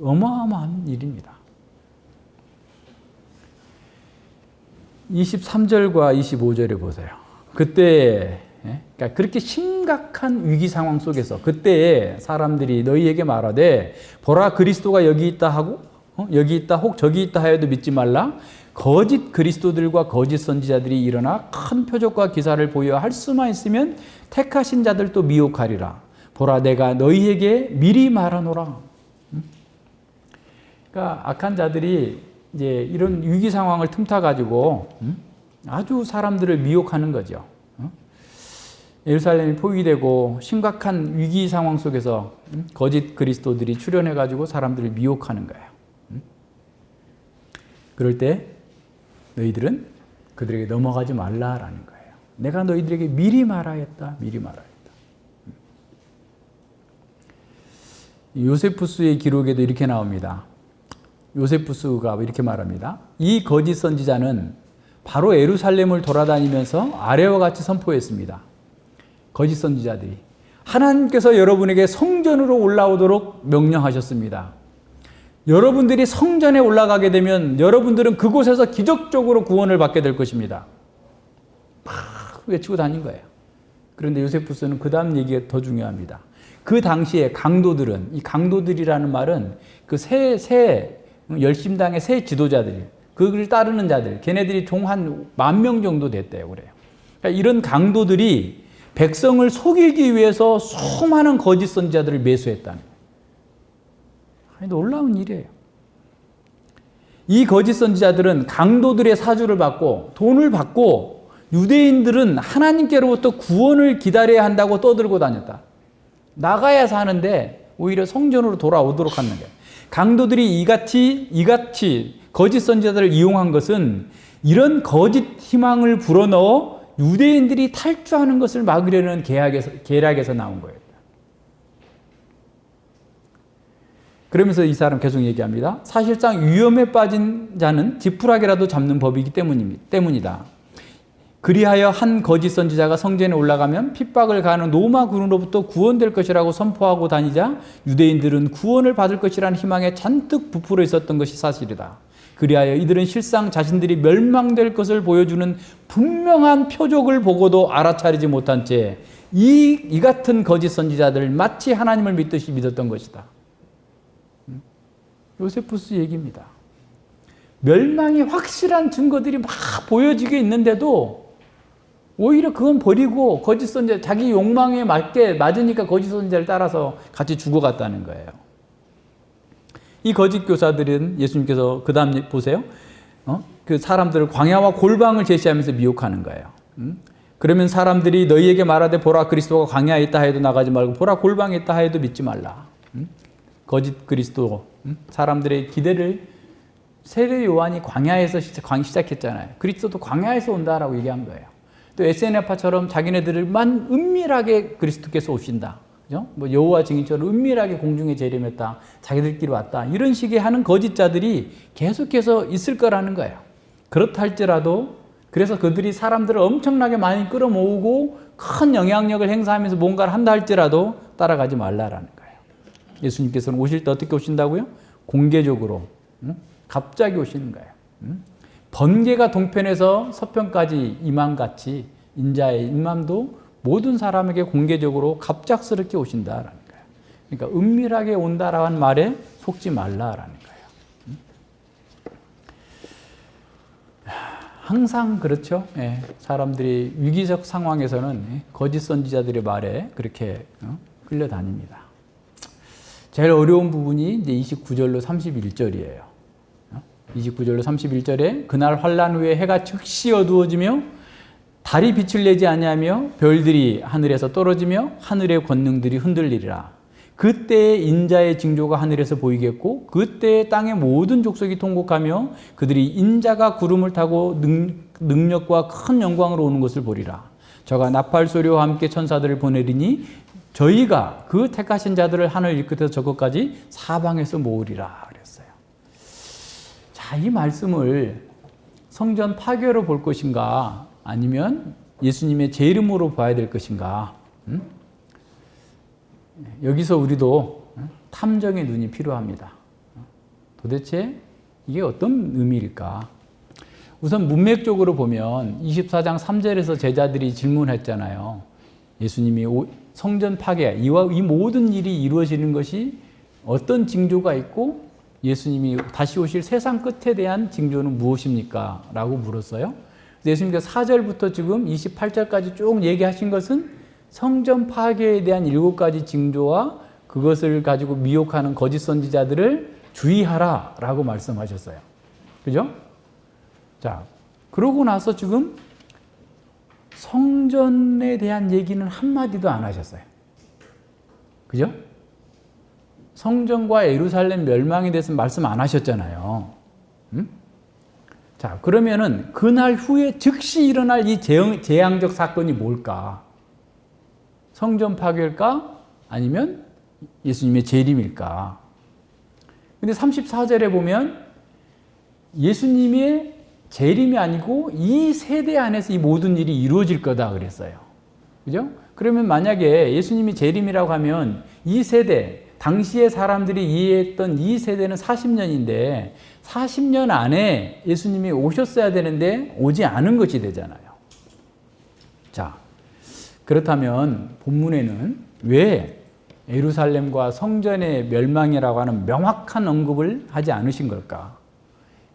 어마어마한 일입니다. 23절과 25절에 보세요. 그때, 그러니까 그렇게 심각한 위기 상황 속에서 그때 사람들이 너희에게 말하되 보라 그리스도가 여기 있다 하고 여기 있다 혹 저기 있다 하여도 믿지 말라. 거짓 그리스도들과 거짓 선지자들이 일어나 큰 표적과 기사를 보여 할 수만 있으면 택하신 자들도 미혹하리라. 보라 내가 너희에게 미리 말하노라. 그러니까 악한 자들이 이제 이런 위기 상황을 틈타 가지고 아주 사람들을 미혹하는 거죠. 예루살렘이 포위되고 심각한 위기 상황 속에서 거짓 그리스도들이 출현해 가지고 사람들을 미혹하는 거예요. 그럴 때 너희들은 그들에게 넘어가지 말라라는 거예요. 내가 너희들에게 미리 말하였다. 미리 말하였다. 요세푸스의 기록에도 이렇게 나옵니다. 요세푸스가 이렇게 말합니다. 이 거짓 선지자는 바로 예루살렘을 돌아다니면서 아래와 같이 선포했습니다. 거짓 선지자들이 하나님께서 여러분에게 성전으로 올라오도록 명령하셨습니다. 여러분들이 성전에 올라가게 되면 여러분들은 그곳에서 기적적으로 구원을 받게 될 것입니다. 막 외치고 다닌 거예요. 그런데 요세푸스는 그 다음 얘기가 더 중요합니다. 그 당시에 강도들은, 이 강도들이라는 말은 그 열심당의 새 지도자들, 그를 따르는 자들, 걔네들이 총 한 10,000명 정도 됐대요. 그래요. 그러니까 이런 강도들이 백성을 속이기 위해서 수많은 거짓 선지자들을 매수했다는 거예요. 놀라운 일이에요. 이 거짓 선지자들은 강도들의 사주를 받고 돈을 받고 유대인들은 하나님께로부터 구원을 기다려야 한다고 떠들고 다녔다. 나가야 사는데 오히려 성전으로 돌아오도록 하는 거예요. 강도들이 이같이 거짓 선지자들을 이용한 것은 이런 거짓 희망을 불어넣어 유대인들이 탈주하는 것을 막으려는 계략에서 나온 거예요. 그러면서 이 사람 계속 얘기합니다. 사실상 위험에 빠진 자는 지푸라기라도 잡는 법이기 때문이다. 그리하여 한 거짓 선지자가 성전에 올라가면 핍박을 가하는 로마 군으로부터 구원될 것이라고 선포하고 다니자 유대인들은 구원을 받을 것이라는 희망에 잔뜩 부풀어 있었던 것이 사실이다. 그리하여 이들은 실상 자신들이 멸망될 것을 보여주는 분명한 표적을 보고도 알아차리지 못한 채 이 같은 거짓 선지자들을 마치 하나님을 믿듯이 믿었던 것이다. 요세푸스 얘기입니다. 멸망이 확실한 증거들이 막 보여지게 있는데도 오히려 그건 버리고 거짓 선지자, 자기 욕망에 맞으니까 거짓 선지자를 따라서 같이 죽어갔다는 거예요. 이 거짓 교사들은 예수님께서 그 다음 보세요. 그 사람들을 광야와 골방을 제시하면서 미혹하는 거예요. 그러면 사람들이 너희에게 말하되 보라 그리스도가 광야에 있다 해도 나가지 말고 보라 골방에 있다 해도 믿지 말라. 거짓 그리스도. 사람들의 기대를 세례 요한이 광야에서 시작했잖아요. 그리스도도 광야에서 온다라고 얘기한 거예요. 또 SNF파처럼 자기네들만 은밀하게 그리스도께서 오신다. 그죠? 뭐 여호와 증인처럼 은밀하게 공중에 재림했다. 자기들끼리 왔다. 이런 식의 하는 거짓자들이 계속해서 있을 거라는 거예요. 그렇다 할지라도 그래서 그들이 사람들을 엄청나게 많이 끌어모으고 큰 영향력을 행사하면서 뭔가를 한다 할지라도 따라가지 말라라는 거예요. 예수님께서는 오실 때 어떻게 오신다고요? 공개적으로 갑자기 오시는 거예요. 번개가 동편에서 서편까지 임함같이 인자의 임함도 모든 사람에게 공개적으로 갑작스럽게 오신다라는 거예요. 그러니까 은밀하게 온다라는 말에 속지 말라라는 거예요. 항상 그렇죠. 예, 사람들이 위기적 상황에서는 거짓 선지자들의 말에 그렇게 끌려다닙니다. 제일 어려운 부분이 이제 29절로 31절이에요. 29절로 31절에 그날 환란 후에 해가 즉시 어두워지며 달이 빛을 내지 아니하며 별들이 하늘에서 떨어지며 하늘의 권능들이 흔들리리라. 그때에 인자의 징조가 하늘에서 보이겠고 그때에 땅의 모든 족속이 통곡하며 그들이 인자가 구름을 타고 능력과 큰 영광으로 오는 것을 보리라. 저가 나팔 소리와 함께 천사들을 보내리니 저희가 그 택하신 자들을 하늘 이 끝에서 저 끝까지 사방에서 모으리라 그랬어요. 자, 이 말씀을 성전 파괴로 볼 것인가 아니면 예수님의 제 이름으로 봐야 될 것인가? 여기서 우리도 탐정의 눈이 필요합니다. 도대체 이게 어떤 의미일까? 우선 문맥적으로 보면 24장 3절에서 제자들이 질문했잖아요. 예수님이 성전 파괴, 이 모든 일이 이루어지는 것이 어떤 징조가 있고 예수님이 다시 오실 세상 끝에 대한 징조는 무엇입니까? 라고 물었어요. 예수님께서 4절부터 지금 28절까지 쭉 얘기하신 것은 성전 파괴에 대한 7가지 징조와 그것을 가지고 미혹하는 거짓 선지자들을 주의하라 라고 말씀하셨어요. 그죠? 자, 그러고 나서 지금 성전에 대한 얘기는 한마디도 안 하셨어요. 그죠? 성전과 예루살렘 멸망에 대해서 말씀 안 하셨잖아요. 자, 그러면은 그날 후에 즉시 일어날 이 재앙적 사건이 뭘까? 성전 파괴일까? 아니면 예수님의 재림일까? 근데 34절에 보면 예수님의 재림이 아니고 이 세대 안에서 이 모든 일이 이루어질 거다 그랬어요. 그죠? 그러면 만약에 예수님이 재림이라고 하면 이 세대, 당시의 사람들이 이해했던 이 세대는 40년인데 40년 안에 예수님이 오셨어야 되는데 오지 않은 것이 되잖아요. 자, 그렇다면 본문에는 왜 예루살렘과 성전의 멸망이라고 하는 명확한 언급을 하지 않으신 걸까?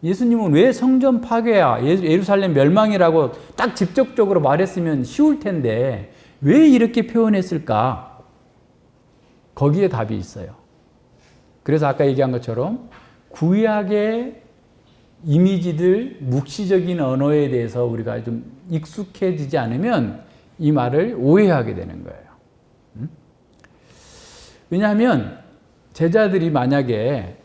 예수님은 왜 성전 파괴야, 예루살렘 멸망이라고 딱 직접적으로 말했으면 쉬울 텐데 왜 이렇게 표현했을까? 거기에 답이 있어요. 그래서 아까 얘기한 것처럼 구약의 이미지들, 묵시적인 언어에 대해서 우리가 좀 익숙해지지 않으면 이 말을 오해하게 되는 거예요. 왜냐하면 제자들이 만약에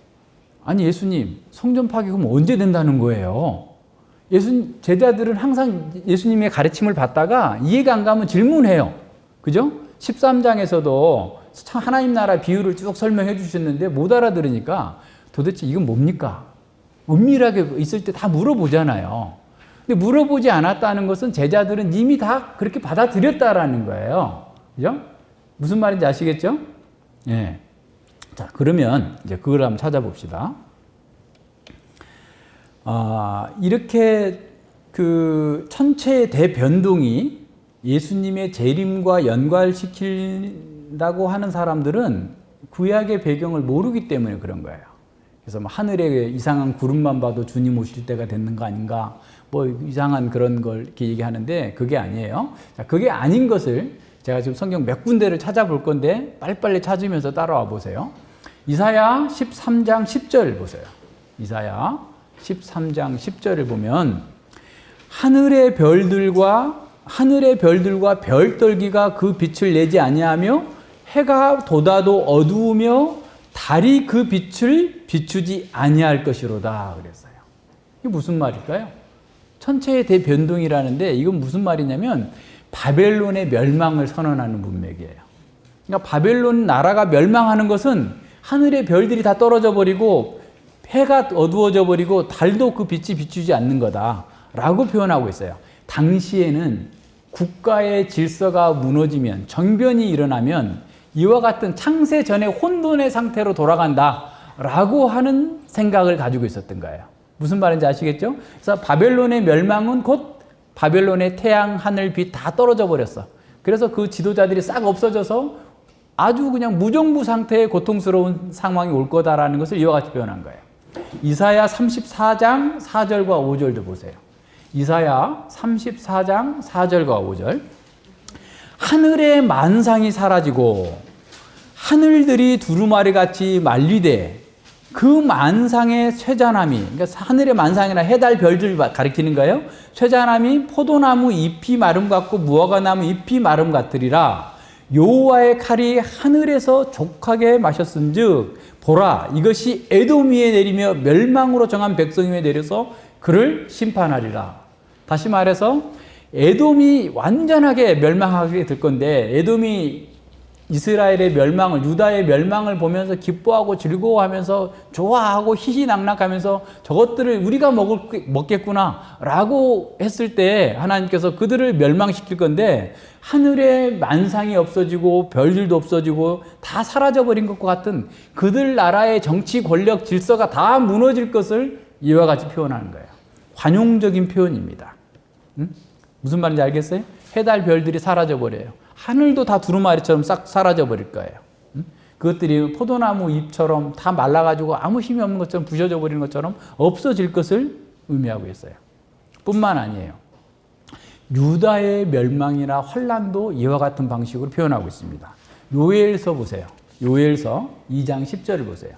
아니 예수님 성전 파괴 그럼 언제 된다는 거예요? 제자들은 항상 예수님의 가르침을 받다가 이해가 안 가면 질문해요. 그죠? 13장에서도 하나님 나라 비유를 쭉 설명해 주셨는데 못 알아들으니까 도대체 이건 뭡니까? 은밀하게 있을 때 다 물어보잖아요. 근데 물어보지 않았다는 것은 제자들은 이미 다 그렇게 받아들였다라는 거예요. 그죠? 무슨 말인지 아시겠죠? 예. 자, 그러면 이제 그걸 한번 찾아봅시다. 이렇게 그 천체의 대변동이 예수님의 재림과 연관시킨다고 하는 사람들은 구약의 배경을 모르기 때문에 그런 거예요. 그래서 뭐 하늘에 이상한 구름만 봐도 주님 오실 때가 됐는 거 아닌가, 뭐 이상한 그런 걸 이렇게 얘기하는데 그게 아니에요. 자, 그게 아닌 것을 제가 지금 성경 몇 군데를 찾아볼 건데 빨리빨리 찾으면서 따라와 보세요. 이사야 13장 10절 보세요. 이사야 13장 10절을 보면 하늘의 별들과 별떨기가 그 빛을 내지 아니하며 해가 돋아도 어두우며 달이 그 빛을 비추지 아니할 것이로다 그랬어요. 이게 무슨 말일까요? 천체의 대변동이라는데 이건 무슨 말이냐면 바벨론의 멸망을 선언하는 문맥이에요. 그러니까 바벨론 나라가 멸망하는 것은 하늘의 별들이 다 떨어져 버리고 해가 어두워져 버리고 달도 그 빛이 비추지 않는 거다라고 표현하고 있어요. 당시에는 국가의 질서가 무너지면 정변이 일어나면 이와 같은 창세 전에 혼돈의 상태로 돌아간다라고 하는 생각을 가지고 있었던 거예요. 무슨 말인지 아시겠죠? 그래서 바벨론의 멸망은 곧 바벨론의 태양, 하늘, 빛 다 떨어져 버렸어. 그래서 그 지도자들이 싹 없어져서 아주 그냥 무정부 상태의 고통스러운 상황이 올 거다라는 것을 이와 같이 표현한 거예요. 이사야 34장 4절과 5절도 보세요. 이사야 34장 4절과 5절. 하늘의 만상이 사라지고 하늘들이 두루마리 같이 말리되 그 만상의 쇠자남이, 그러니까 하늘의 만상이나 해달 별들 가리키는 거예요. 쇠자남이 포도나무 잎이 마름 같고 무화과나무 잎이 마름 같으리라. 여호와의 칼이 하늘에서 족하게 마셨은즉 보라 이것이 에돔 위에 내리며 멸망으로 정한 백성 위에 내려서 그를 심판하리라. 다시 말해서 에돔이 완전하게 멸망하게 될 건데 에돔이 이스라엘의 멸망을, 유다의 멸망을 보면서 기뻐하고 즐거워하면서 좋아하고 희희낙낙하면서 저것들을 우리가 먹겠구나 라고 했을 때 하나님께서 그들을 멸망시킬 건데 하늘의 만상이 없어지고 별들도 없어지고 다 사라져버린 것과 같은 그들 나라의 정치 권력 질서가 다 무너질 것을 이와 같이 표현하는 거예요. 관용적인 표현입니다. 무슨 말인지 알겠어요? 해달 별들이 사라져버려요. 하늘도 다 두루마리처럼 싹 사라져버릴 거예요. 그것들이 포도나무 잎처럼 다 말라가지고 아무 힘이 없는 것처럼 부셔져 버리는 것처럼 없어질 것을 의미하고 있어요. 뿐만 아니에요. 유다의 멸망이나 환란도 이와 같은 방식으로 표현하고 있습니다. 요엘서 보세요. 요엘서 2장 10절을 보세요.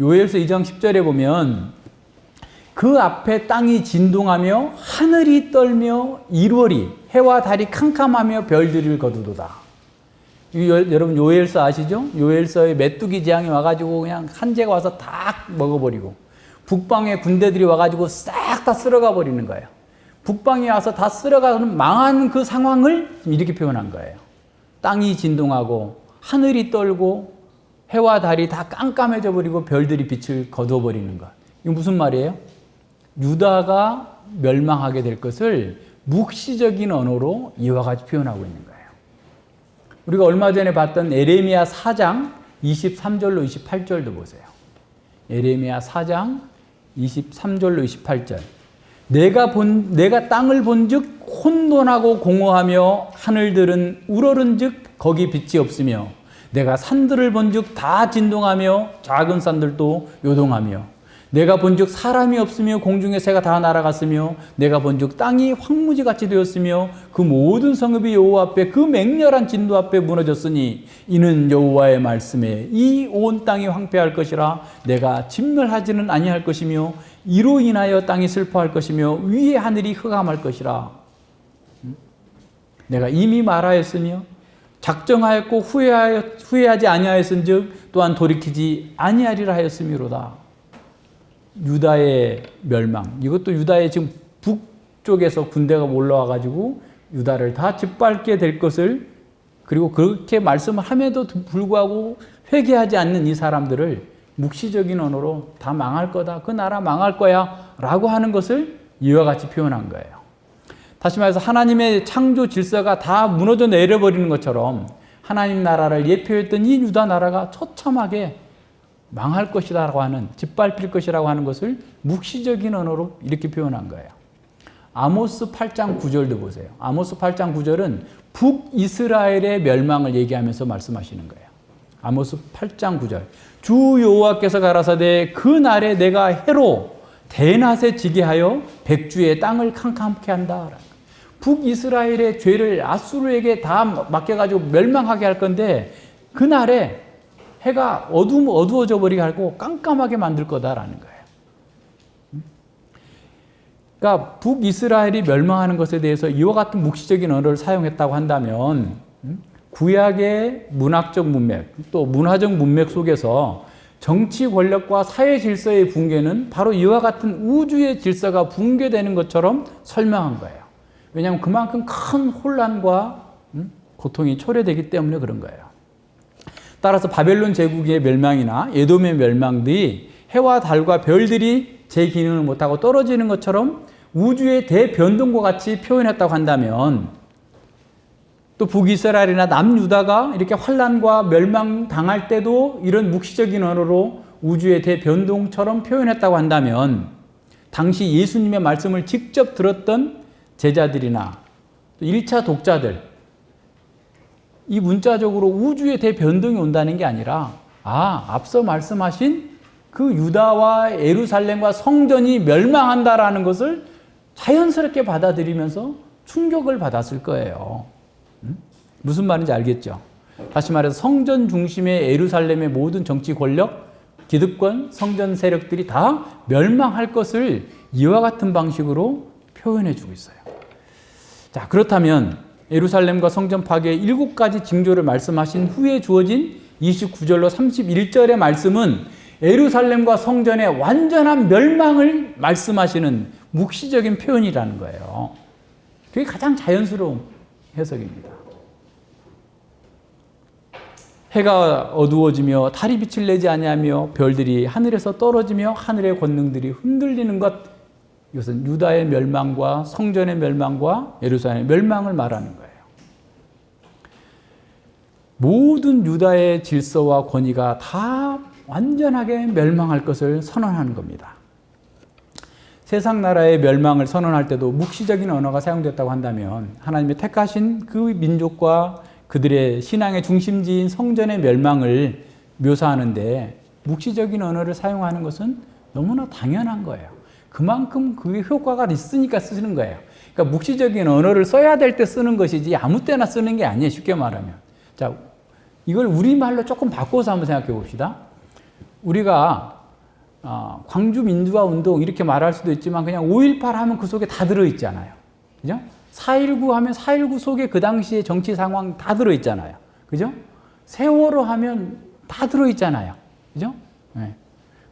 요엘서 2장 10절에 보면 그 앞에 땅이 진동하며 하늘이 떨며 1월이 해와 달이 캄캄하며 별들을 거두도다. 여러분 요엘서 아시죠? 요엘서에 메뚜기 재앙이 와가지고 그냥 한재가 와서 다 먹어버리고 북방의 군대들이 와가지고 싹 다 쓸어가 버리는 거예요. 북방이 와서 다 쓸어가는 망한 그 상황을 이렇게 표현한 거예요. 땅이 진동하고 하늘이 떨고 해와 달이 다 깜깜해져 버리고 별들이 빛을 거두어 버리는 것. 이거 무슨 말이에요? 유다가 멸망하게 될 것을 묵시적인 언어로 이와 같이 표현하고 있는 거예요. 우리가 얼마 전에 봤던 에레미야 4장 23절로 28절도 보세요. 에레미야 4장 23절로 28절. 내가 땅을 본즉 혼돈하고 공허하며 하늘들은 우러른즉 거기 빛이 없으며 내가 산들을 본즉 다 진동하며 작은 산들도 요동하며 내가 본즉 사람이 없으며 공중의 새가 다 날아갔으며 내가 본즉 땅이 황무지같이 되었으며 그 모든 성읍이 여호와 앞에 그 맹렬한 진도 앞에 무너졌으니 이는 여호와의 말씀에 이 온 땅이 황폐할 것이라 내가 진멸하지는 아니할 것이며 이로 인하여 땅이 슬퍼할 것이며 위의 하늘이 흑암할 것이라. 내가 이미 말하였으며 작정하였고 후회하지 아니하였은즉 또한 돌이키지 아니하리라 하였음이로다. 유다의 멸망. 이것도 유다의 지금 북쪽에서 군대가 올라와가지고 유다를 다 짓밟게 될 것을, 그리고 그렇게 말씀을 함에도 불구하고 회개하지 않는 이 사람들을 묵시적인 언어로 다 망할 거다. 그 나라 망할 거야. 라고 하는 것을 이와 같이 표현한 거예요. 다시 말해서 하나님의 창조 질서가 다 무너져 내려버리는 것처럼 하나님 나라를 예표했던 이 유다 나라가 처참하게 망할 것이라고 하는, 짓밟힐 것이라고 하는 것을 묵시적인 언어로 이렇게 표현한 거예요. 아모스 8장 9절도 보세요. 아모스 8장 9절은 북이스라엘의 멸망을 얘기하면서 말씀하시는 거예요. 아모스 8장 9절. 주 여호와께서 가라사대 그 날에 내가 해로 대낮에 지게 하여 백주의 땅을 캄캄케 한다. 북이스라엘의 죄를 아수르에게 다 맡겨가지고 멸망하게 할 건데 그 날에 해가 어두워져 버리게 하고 깜깜하게 만들 거다라는 거예요. 그러니까 북이스라엘이 멸망하는 것에 대해서 이와 같은 묵시적인 언어를 사용했다고 한다면 구약의 문학적 문맥, 또 문화적 문맥 속에서 정치 권력과 사회 질서의 붕괴는 바로 이와 같은 우주의 질서가 붕괴되는 것처럼 설명한 거예요. 왜냐하면 그만큼 큰 혼란과 고통이 초래되기 때문에 그런 거예요. 따라서 바벨론 제국의 멸망이나 에돔의 멸망들이 해와 달과 별들이 제 기능을 못하고 떨어지는 것처럼 우주의 대변동과 같이 표현했다고 한다면, 또 북이스라엘이나 남유다가 이렇게 환란과 멸망당할 때도 이런 묵시적인 언어로 우주의 대변동처럼 표현했다고 한다면, 당시 예수님의 말씀을 직접 들었던 제자들이나 또 1차 독자들, 이 문자적으로 우주의 대변동이 온다는 게 아니라 앞서 말씀하신 그 유다와 예루살렘과 성전이 멸망한다라는 것을 자연스럽게 받아들이면서 충격을 받았을 거예요. 무슨 말인지 알겠죠? 다시 말해서 성전 중심의 예루살렘의 모든 정치 권력, 기득권, 성전 세력들이 다 멸망할 것을 이와 같은 방식으로 표현해 주고 있어요. 자, 그렇다면 예루살렘과 성전 파괴의 7가지 징조를 말씀하신 후에 주어진 29절로 31절의 말씀은 예루살렘과 성전의 완전한 멸망을 말씀하시는 묵시적인 표현이라는 거예요. 그게 가장 자연스러운 해석입니다. 해가 어두워지며 달이 빛을 내지 아니하며 별들이 하늘에서 떨어지며 하늘의 권능들이 흔들리는 것, 이것은 유다의 멸망과 성전의 멸망과 예루살렘의 멸망을 말하는 거예요. 모든 유다의 질서와 권위가 다 완전하게 멸망할 것을 선언하는 겁니다. 세상 나라의 멸망을 선언할 때도 묵시적인 언어가 사용됐다고 한다면 하나님이 택하신 그 민족과 그들의 신앙의 중심지인 성전의 멸망을 묘사하는데 묵시적인 언어를 사용하는 것은 너무나 당연한 거예요. 그만큼 그게 효과가 있으니까 쓰는 거예요. 그러니까 묵시적인 언어를 써야 될 때 쓰는 것이지 아무 때나 쓰는 게 아니에요. 쉽게 말하면. 자, 이걸 우리말로 조금 바꿔서 한번 생각해 봅시다. 우리가 광주 민주화 운동 이렇게 말할 수도 있지만 그냥 5.18 하면 그 속에 다 들어있잖아요. 그죠? 4.19 하면 4.19 속에 그 당시의 정치 상황 다 들어있잖아요. 그죠? 세월호 하면 다 들어있잖아요. 그죠? 네.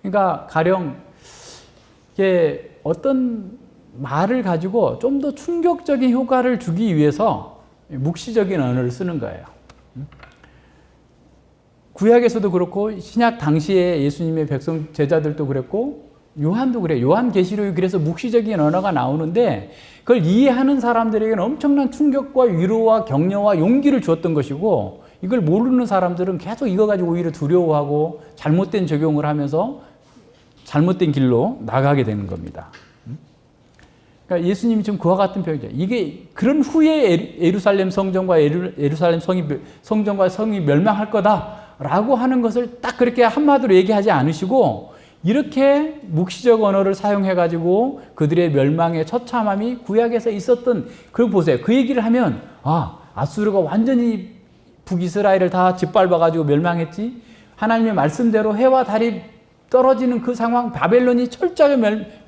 그러니까 가령 이게 어떤 말을 가지고 좀 더 충격적인 효과를 주기 위해서 묵시적인 언어를 쓰는 거예요. 구약에서도 그렇고 신약 당시에 예수님의 백성 제자들도 그랬고 요한도 그래요. 요한계시록이 그래서 묵시적인 언어가 나오는데 그걸 이해하는 사람들에게는 엄청난 충격과 위로와 격려와 용기를 주었던 것이고 이걸 모르는 사람들은 계속 이거 가지고 오히려 두려워하고 잘못된 적용을 하면서 잘못된 길로 나가게 되는 겁니다. 그러니까 예수님이 지금 그와 같은 표현이죠. 이게 그런 후에 예루살렘 성전과 예루살렘 성전과 성이 멸망할 거다라고 하는 것을 딱 그렇게 한마디로 얘기하지 않으시고 이렇게 묵시적 언어를 사용해 가지고 그들의 멸망의 처참함이 구약에서 있었던 그걸 보세요. 그 얘기를 하면 아수르가 완전히 북이스라엘을 다 짓밟아 가지고 멸망했지. 하나님의 말씀대로 해와 달이 떨어지는 그 상황, 바벨론이 철저하게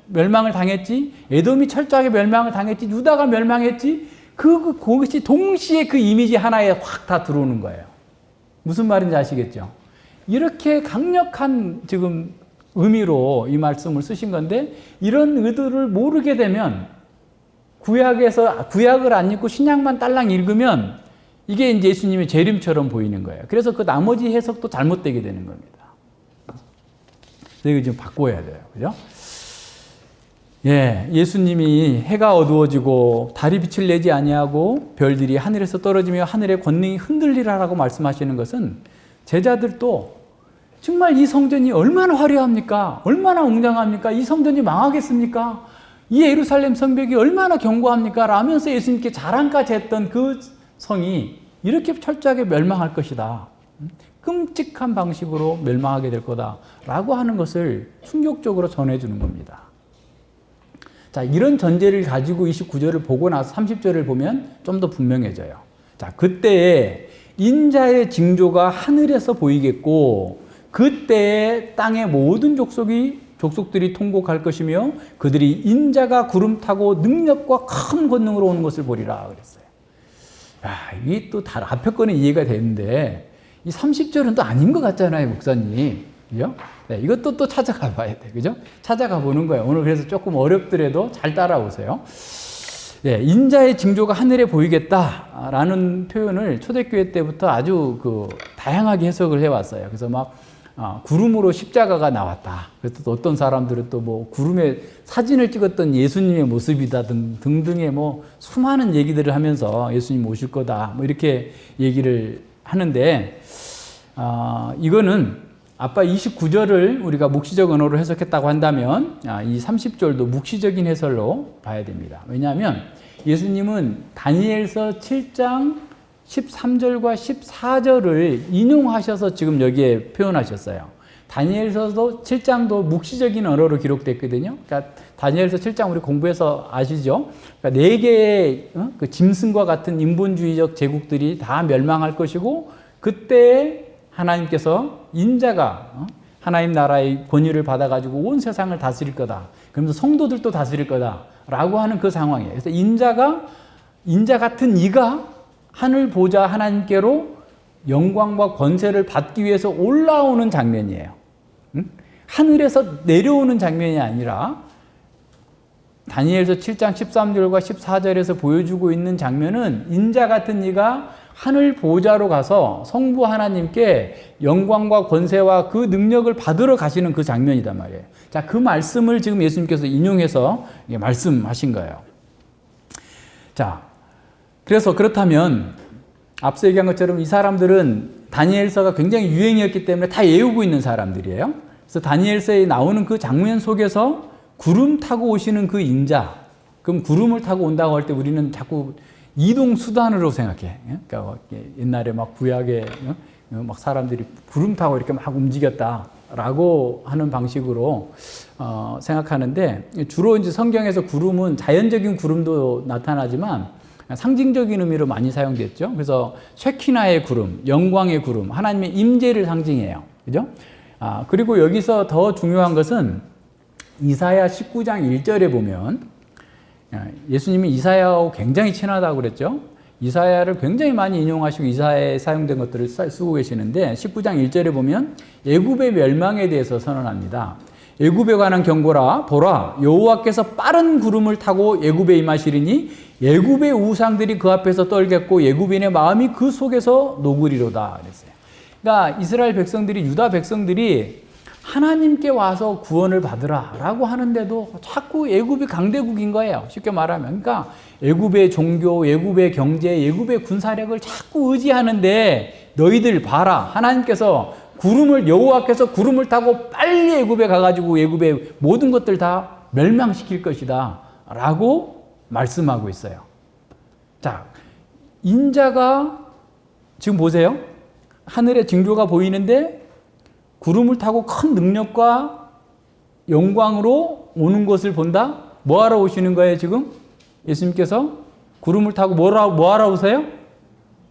멸망을 당했지, 에돔이 철저하게 멸망을 당했지, 유다가 멸망했지. 그것이 동시에 그 이미지 하나에 확 다 들어오는 거예요. 무슨 말인지 아시겠죠? 이렇게 강력한 지금 의미로 이 말씀을 쓰신 건데 이런 의도를 모르게 되면 구약을 안 읽고 신약만 딸랑 읽으면 이게 이제 예수님의 재림처럼 보이는 거예요. 그래서 그 나머지 해석도 잘못되게 되는 겁니다. 이거 좀 바꿔야 돼요. 그죠? 예수님이 해가 어두워지고 달이 빛을 내지 아니하고 별들이 하늘에서 떨어지며 하늘의 권능이 흔들리라라고 말씀하시는 것은 제자들도 정말 이 성전이 얼마나 화려합니까? 얼마나 웅장합니까? 이 성전이 망하겠습니까? 이 예루살렘 성벽이 얼마나 견고합니까? 라면서 예수님께 자랑까지 했던 그 성이 이렇게 철저하게 멸망할 것이다. 끔찍한 방식으로 멸망하게 될 거다라고 하는 것을 충격적으로 전해주는 겁니다. 자, 이런 전제를 가지고 29절을 보고 나서 30절을 보면 좀 더 분명해져요. 자, 그때에 인자의 징조가 하늘에서 보이겠고 그때에 땅의 모든 족속들이 통곡할 것이며 그들이 인자가 구름 타고 능력과 큰 권능으로 오는 것을 보리라 그랬어요. 이게 또 앞에 거는 이해가 되는데 이 30절은 또 아닌 것 같잖아요, 목사님. 그죠? 이것도 또 찾아가 봐야 돼. 그죠? 찾아가 보는 거예요. 오늘 그래서 조금 어렵더라도 잘 따라오세요. 인자의 징조가 하늘에 보이겠다라는 표현을 초대교회 때부터 아주 다양하게 해석을 해왔어요. 그래서 막 구름으로 십자가가 나왔다. 그래서 또 어떤 사람들은 또 뭐 구름에 사진을 찍었던 예수님의 모습이다 등등의 뭐 수많은 얘기들을 하면서 예수님 오실 거다. 뭐 이렇게 얘기를 하는데 이거는 아까 29절을 우리가 묵시적 언어로 해석했다고 한다면 이 30절도 묵시적인 해설로 봐야 됩니다. 왜냐하면 예수님은 다니엘서 7장 13절과 14절을 인용하셔서 지금 여기에 표현하셨어요. 다니엘서도 7장도 묵시적인 언어로 기록됐거든요. 그러니까 다니엘서 7장 우리 공부해서 아시죠? 그러니까 4개의 그 짐승과 같은 인본주의적 제국들이 다 멸망할 것이고 그때 하나님께서 인자가 하나님 나라의 권위를 받아가지고 온 세상을 다스릴 거다. 그러면서 성도들도 다스릴 거다라고 하는 그 상황이에요. 그래서 인자 같은 이가 하늘 보좌 하나님께로 영광과 권세를 받기 위해서 올라오는 장면이에요. 하늘에서 내려오는 장면이 아니라 다니엘서 7장 13절과 14절에서 보여주고 있는 장면은 인자 같은 이가 하늘 보좌로 가서 성부 하나님께 영광과 권세와 그 능력을 받으러 가시는 그 장면이단 말이에요. 자, 그 말씀을 지금 예수님께서 인용해서 말씀하신 거예요. 자, 그래서 그렇다면 앞서 얘기한 것처럼 이 사람들은 다니엘서가 굉장히 유행이었기 때문에 다 외우고 있는 사람들이에요. 그래서 다니엘서에 나오는 그 장면 속에서 구름 타고 오시는 그 인자, 그럼 구름을 타고 온다고 할 때 우리는 자꾸 이동 수단으로 생각해. 그러니까 옛날에 막 구약에 막 사람들이 구름 타고 이렇게 막 움직였다라고 하는 방식으로 생각하는데 주로 이제 성경에서 구름은 자연적인 구름도 나타나지만 상징적인 의미로 많이 사용됐죠. 그래서 쉐키나의 구름, 영광의 구름, 하나님의 임재를 상징해요. 그죠? 그리고 여기서 더 중요한 것은 이사야 19장 1절에 보면 예수님이 이사야하고 굉장히 친하다고 그랬죠. 이사야를 굉장히 많이 인용하시고 이사야에 사용된 것들을 쓰고 계시는데 19장 1절에 보면 애굽의 멸망에 대해서 선언합니다. 애굽에 관한 경고라. 보라, 여호와께서 빠른 구름을 타고 애굽에 임하시리니 애굽의 우상들이 그 앞에서 떨겠고 애굽인의 마음이 그 속에서 녹으리로다 그랬어요. 그러니까 이스라엘 백성들이, 유다 백성들이 하나님께 와서 구원을 받으라라고 하는데도 자꾸 애굽이 강대국인 거예요. 쉽게 말하면. 그러니까 애굽의 종교, 애굽의 경제, 애굽의 군사력을 자꾸 의지하는데 너희들 봐라. 하나님께서 여호와께서 구름을 타고 빨리 애굽에 가가지고 애굽의 모든 것들 다 멸망시킬 것이다 라고 말씀하고 있어요. 자, 인자가 지금 보세요. 하늘에 징조가 보이는데 구름을 타고 큰 능력과 영광으로 오는 것을 본다? 뭐하러 오시는 거예요 지금? 예수님께서 구름을 타고 뭐하러 오세요?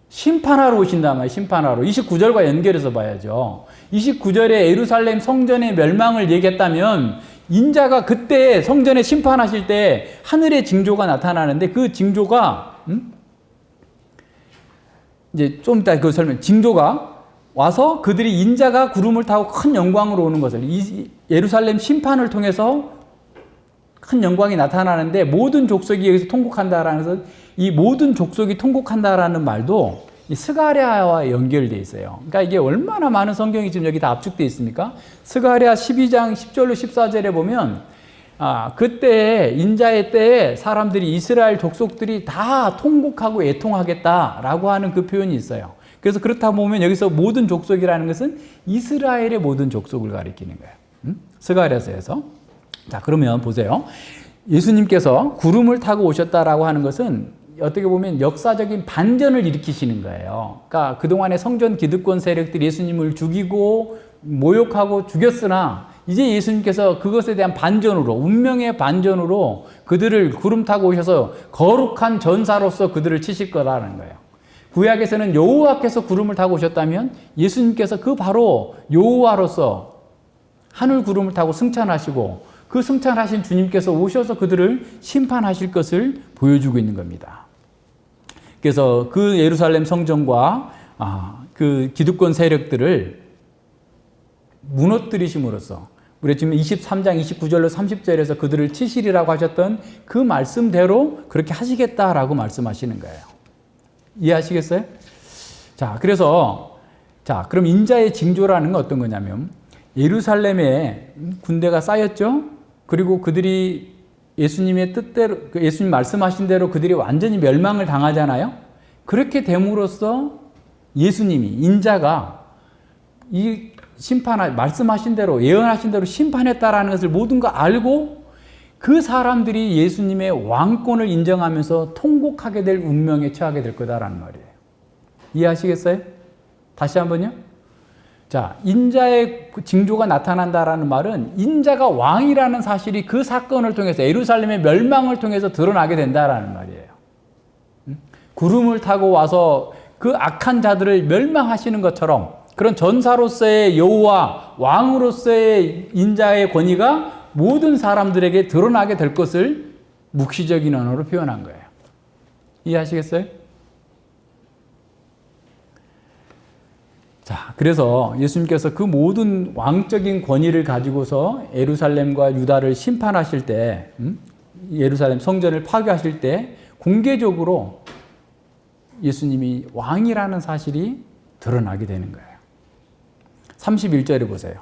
심판하러 오신단 말이에요. 심판하러. 29절과 연결해서 봐야죠. 29절에 예루살렘 성전의 멸망을 얘기했다면 인자가 그때 성전에 심판하실 때 하늘의 징조가 나타나는데 그 징조가 이제 좀 이따 그 설명, 징조가 와서 그들이 인자가 구름을 타고 큰 영광으로 오는 것을, 예루살렘 심판을 통해서 큰 영광이 나타나는데 모든 족속이 여기서 통곡한다라는 것은 이 모든 족속이 통곡한다라는 말도 이 스가랴와 연결되어 있어요. 그러니까 이게 얼마나 많은 성경이 지금 여기 다 압축되어 있습니까? 스가랴 12장 10절로 14절에 보면 그때 인자의 때에 사람들이 이스라엘 족속들이 다 통곡하고 애통하겠다라고 하는 그 표현이 있어요. 그래서 그렇다 보면 여기서 모든 족속이라는 것은 이스라엘의 모든 족속을 가리키는 거예요. 스가랴서에서. 자, 그러면 보세요. 예수님께서 구름을 타고 오셨다라고 하는 것은 어떻게 보면 역사적인 반전을 일으키시는 거예요. 그러니까 그동안의 성전 기득권 세력들이 예수님을 죽이고 모욕하고 죽였으나 이제 예수님께서 그것에 대한 반전으로, 운명의 반전으로 그들을 구름 타고 오셔서 거룩한 전사로서 그들을 치실 거라는 거예요. 구약에서는 여호와께서 구름을 타고 오셨다면 예수님께서 그 바로 여호와로서 하늘 구름을 타고 승천하시고 그 승천하신 주님께서 오셔서 그들을 심판하실 것을 보여주고 있는 겁니다. 그래서 그 예루살렘 성전과 그 기득권 세력들을 무너뜨리심으로써 우리 지금 23장 29절로 30절에서 그들을 치시리라고 하셨던 그 말씀대로 그렇게 하시겠다라고 말씀하시는 거예요. 이해하시겠어요? 자, 그래서 그럼 인자의 징조라는 건 어떤 거냐면 예루살렘에 군대가 쌓였죠. 그리고 그들이 예수님의 뜻대로, 예수님 말씀하신 대로 그들이 완전히 멸망을 당하잖아요. 그렇게 됨으로써 예수님이, 인자가 이 말씀하신 대로, 예언하신 대로 심판했다라는 것을 모든 거 알고 그 사람들이 예수님의 왕권을 인정하면서 통곡하게 될 운명에 처하게 될 거다라는 말이에요. 이해하시겠어요? 다시 한번요. 자, 인자의 징조가 나타난다라는 말은 인자가 왕이라는 사실이 그 사건을 통해서 예루살렘의 멸망을 통해서 드러나게 된다라는 말이에요. 구름을 타고 와서 그 악한 자들을 멸망하시는 것처럼 그런 전사로서의 여호와, 왕으로서의 인자의 권위가 모든 사람들에게 드러나게 될 것을 묵시적인 언어로 표현한 거예요. 이해하시겠어요? 자, 그래서 예수님께서 그 모든 왕적인 권위를 가지고서 예루살렘과 유다를 심판하실 때, 예루살렘 성전을 파괴하실 때 공개적으로 예수님이 왕이라는 사실이 드러나게 되는 거예요. 31절에 보세요.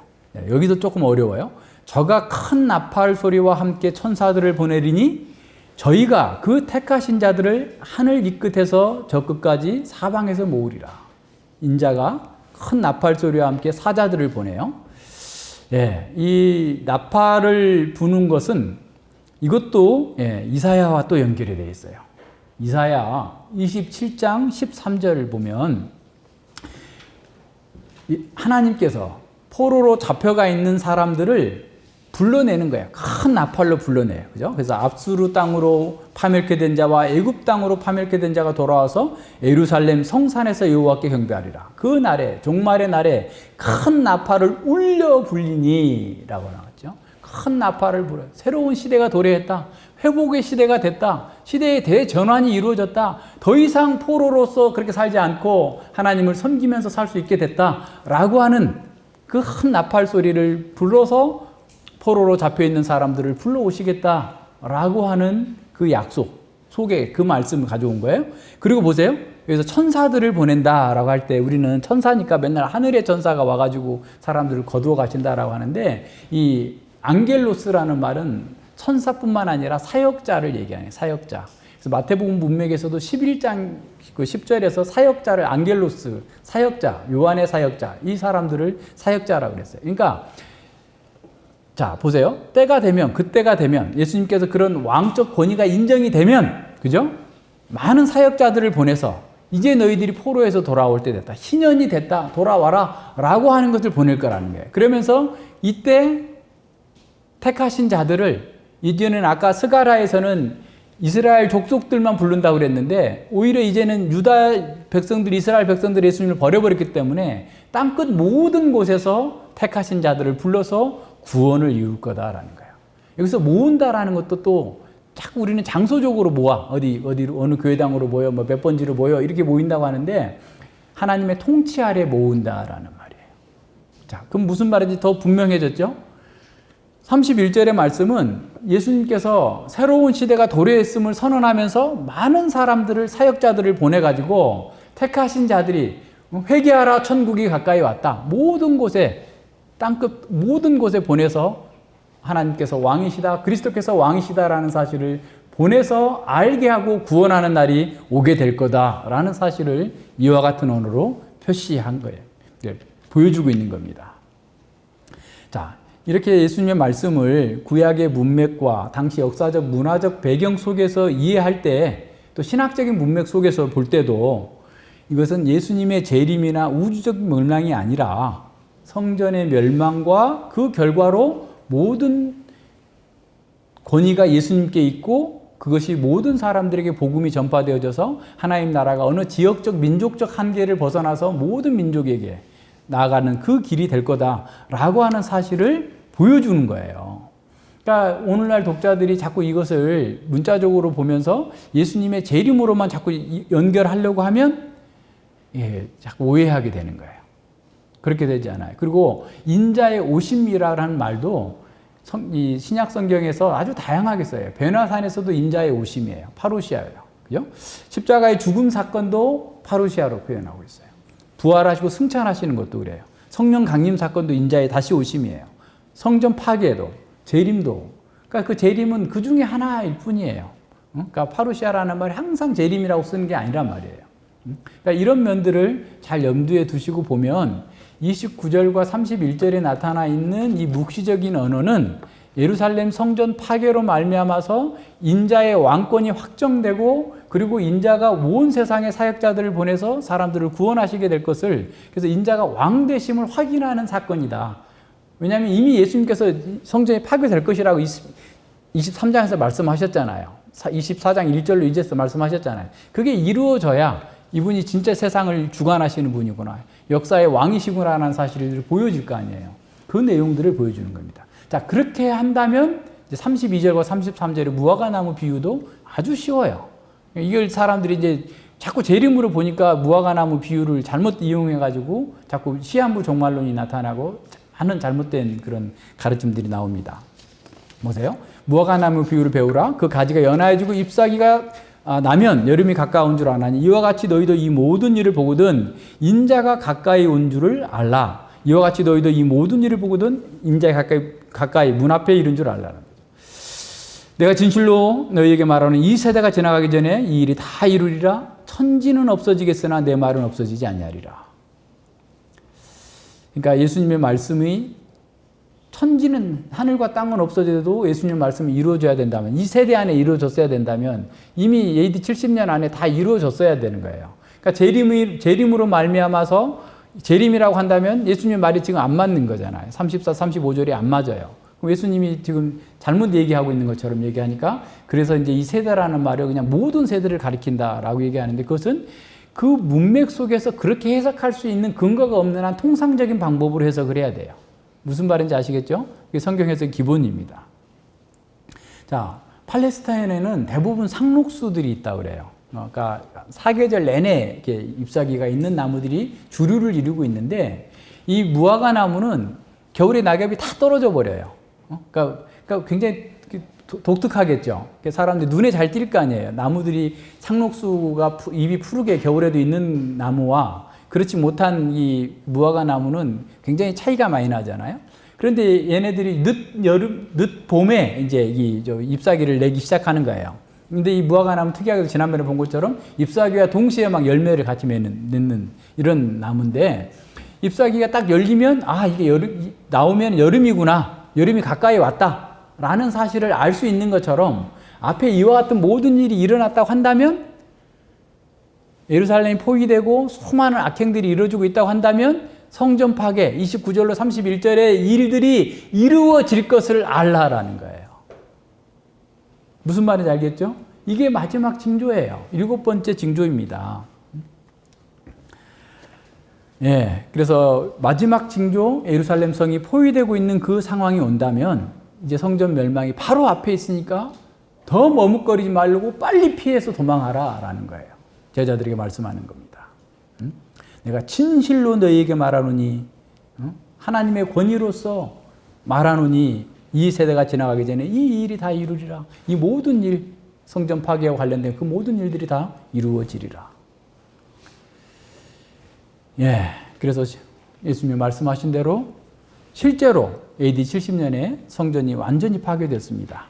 여기도 조금 어려워요. 저가 큰 나팔 소리와 함께 천사들을 보내리니 저희가 그 택하신 자들을 하늘 이 끝에서 저 끝까지 사방에서 모으리라. 인자가 큰 나팔 소리와 함께 사자들을 보내요. 이 나팔을 부는 것은 이것도 이사야와 또 연결이 되어 있어요. 이사야 27장 13절을 보면 하나님께서 포로로 잡혀가 있는 사람들을 불러내는 거예요. 큰 나팔로 불러내요. 그죠? 그래서 압수르 땅으로 파멸케 된 자와 애굽 땅으로 파멸케 된 자가 돌아와서 예루살렘 성산에서 여호와께 경배하리라. 그 날에, 종말의 날에 큰 나팔을 울려 불리니 라고 나왔죠. 큰 나팔을 불어요. 새로운 시대가 도래했다. 회복의 시대가 됐다. 시대의 대전환이 이루어졌다. 더 이상 포로로서 그렇게 살지 않고 하나님을 섬기면서 살 수 있게 됐다. 라고 하는 그 큰 나팔 소리를 불러서 포로로 잡혀있는 사람들을 불러오시겠다라고 하는 그 약속 속에 그 말씀을 가져온 거예요. 그리고 보세요. 여기서 천사들을 보낸다라고 할 때 우리는 천사니까 맨날 하늘의 천사가 와가지고 사람들을 거두어 가신다라고 하는데 이 앙겔로스라는 말은 천사뿐만 아니라 사역자를 얘기하는 사역자. 그래서 마태복음 문맥에서도 11장 그 10절에서 사역자를 앙겔로스, 사역자, 요한의 사역자, 이 사람들을 사역자라고 그랬어요. 그러니까 자, 보세요. 때가 되면, 그때가 되면, 예수님께서 그런 왕적 권위가 인정이 되면, 그죠? 많은 사역자들을 보내서, 이제 너희들이 포로에서 돌아올 때 됐다. 희년이 됐다. 돌아와라. 라고 하는 것을 보낼 거라는 거예요. 그러면서 이때 택하신 자들을, 이제는 아까 스가랴에서는 이스라엘 족속들만 부른다고 그랬는데, 오히려 이제는 유다 백성들, 이스라엘 백성들 예수님을 버려버렸기 때문에 땅끝 모든 곳에서 택하신 자들을 불러서 구원을 이룰 거다라는 거예요. 여기서 모은다라는 것도 또 자꾸 우리는 장소적으로 모아. 어디로, 어느 교회당으로 모여, 뭐 몇 번지로 모여, 이렇게 모인다고 하는데 하나님의 통치 아래 모은다라는 말이에요. 자, 그럼 무슨 말인지 더 분명해졌죠? 31절의 말씀은 예수님께서 새로운 시대가 도래했음을 선언하면서 많은 사람들을, 사역자들을 보내가지고 택하신 자들이 회개하라, 천국이 가까이 왔다. 모든 곳에, 땅끝 모든 곳에 보내서 하나님께서 왕이시다, 그리스도께서 왕이시다라는 사실을 보내서 알게 하고 구원하는 날이 오게 될 거다라는 사실을 이와 같은 언어로 표시한 거예요. 보여주고 있는 겁니다. 자, 이렇게 예수님의 말씀을 구약의 문맥과 당시 역사적, 문화적 배경 속에서 이해할 때, 또 신학적인 문맥 속에서 볼 때도 이것은 예수님의 재림이나 우주적 멸망이 아니라 성전의 멸망과 그 결과로 모든 권위가 예수님께 있고 그것이 모든 사람들에게 복음이 전파되어져서 하나님 나라가 어느 지역적, 민족적 한계를 벗어나서 모든 민족에게 나아가는 그 길이 될 거다라고 하는 사실을 보여주는 거예요. 그러니까 오늘날 독자들이 자꾸 이것을 문자적으로 보면서 예수님의 재림으로만 자꾸 연결하려고 하면 자꾸 오해하게 되는 거예요. 그렇게 되지 않아요. 그리고 인자의 오심이라는 말도 이 신약 성경에서 아주 다양하게 써요. 베나산에서도 인자의 오심이에요. 파루시아예요. 그죠? 십자가의 죽음 사건도 파루시아로 표현하고 있어요. 부활하시고 승천하시는 것도 그래요. 성령 강림 사건도 인자의 다시 오심이에요. 성전 파괴도, 재림도. 그러니까 그 재림은 그 중에 하나일 뿐이에요. 그러니까 파루시아라는 말이 항상 재림이라고 쓰는 게 아니란 말이에요. 그러니까 이런 면들을 잘 염두에 두시고 보면 29절과 31절에 나타나 있는 이 묵시적인 언어는 예루살렘 성전 파괴로 말미암아서 인자의 왕권이 확정되고 그리고 인자가 온 세상의 사역자들을 보내서 사람들을 구원하시게 될 것을, 그래서 인자가 왕 되심을 확인하는 사건이다. 왜냐하면 이미 예수님께서 성전이 파괴될 것이라고 23장에서 말씀하셨잖아요. 24장 1절로 이제서 말씀하셨잖아요. 그게 이루어져야 이분이 진짜 세상을 주관하시는 분이구나, 역사의 왕이시구나라는 사실을 보여줄 거 아니에요. 그 내용들을 보여주는 겁니다. 자, 그렇게 한다면 이제 32절과 33절의 무화과나무 비유도 아주 쉬워요. 이걸 사람들이 이제 자꾸 재림으로 보니까 무화과나무 비유를 잘못 이용해가지고 자꾸 시한부 종말론이 나타나고 하는 잘못된 그런 가르침들이 나옵니다. 보세요. 무화과나무 비유를 배우라. 그 가지가 연하여지고 잎사귀가 나면 여름이 가까운 줄 아나니 이와 같이 너희도 이 모든 일을 보거든 인자가 가까이 온 줄을 알라. 이와 같이 너희도 이 모든 일을 보거든 인자가 가까이 문 앞에 이른 줄 알라는 거죠. 내가 진실로 너희에게 말하는 이 세대가 지나가기 전에 이 일이 다 이루리라. 천지는 없어지겠으나 내 말은 없어지지 아니하리라. 그러니까 예수님의 말씀이 천지는, 하늘과 땅은 없어져도 예수님 말씀이 이루어져야 된다면, 이 세대 안에 이루어졌어야 된다면 이미 AD 70년 안에 다 이루어졌어야 되는 거예요. 그러니까 재림으로 말미암아서 재림이라고 한다면 예수님 말이 지금 안 맞는 거잖아요. 34, 35절이 안 맞아요. 그럼 예수님이 지금 잘못 얘기하고 있는 것처럼 얘기하니까, 그래서 이제 이 세대라는 말을 그냥 모든 세대를 가리킨다라고 얘기하는데, 그것은 그 문맥 속에서 그렇게 해석할 수 있는 근거가 없는 한 통상적인 방법으로 해석을 해야 돼요. 무슨 말인지 아시겠죠? 그게 성경 해석의 기본입니다. 자, 팔레스타인에는 대부분 상록수들이 있다고 그래요. 그러니까 사계절 내내 이렇게 잎사귀가 있는 나무들이 주류를 이루고 있는데, 이 무화과 나무는 겨울에 낙엽이 다 떨어져 버려요. 그러니까 굉장히 독특하겠죠. 사람들이 눈에 잘 띌 거 아니에요. 나무들이 상록수가 잎이 푸르게 겨울에도 있는 나무와 그렇지 못한 이 무화과 나무는 굉장히 차이가 많이 나잖아요. 그런데 얘네들이 늦 봄에 이제 잎사귀를 내기 시작하는 거예요. 근데 이 무화과 나무 특이하게도 지난번에 본 것처럼 잎사귀와 동시에 막 열매를 같이 맺는 이런 나무인데 잎사귀가 딱 열리면 이게 나오면 여름이구나. 여름이 가까이 왔다. 라는 사실을 알 수 있는 것처럼 앞에 이와 같은 모든 일이 일어났다고 한다면 예루살렘이 포위되고 수많은 악행들이 이루어지고 있다고 한다면 성전 파괴 29절로 31절의 일들이 이루어질 것을 알라라는 거예요. 무슨 말인지 알겠죠? 이게 마지막 징조예요. 7번째 징조입니다. 예, 그래서 마지막 징조 예루살렘 성이 포위되고 있는 그 상황이 온다면 이제 성전 멸망이 바로 앞에 있으니까 더 머뭇거리지 말고 빨리 피해서 도망하라 라는 거예요. 제자들에게 말씀하는 겁니다. 내가 진실로 너희에게 말하노니 하나님의 권위로서 말하노니 이 세대가 지나가기 전에 이 일이 다 이루리라. 이 모든 일, 성전 파괴와 관련된 그 모든 일들이 다 이루어지리라. 예, 그래서 예수님이 말씀하신 대로 실제로 AD 70년에 성전이 완전히 파괴됐습니다.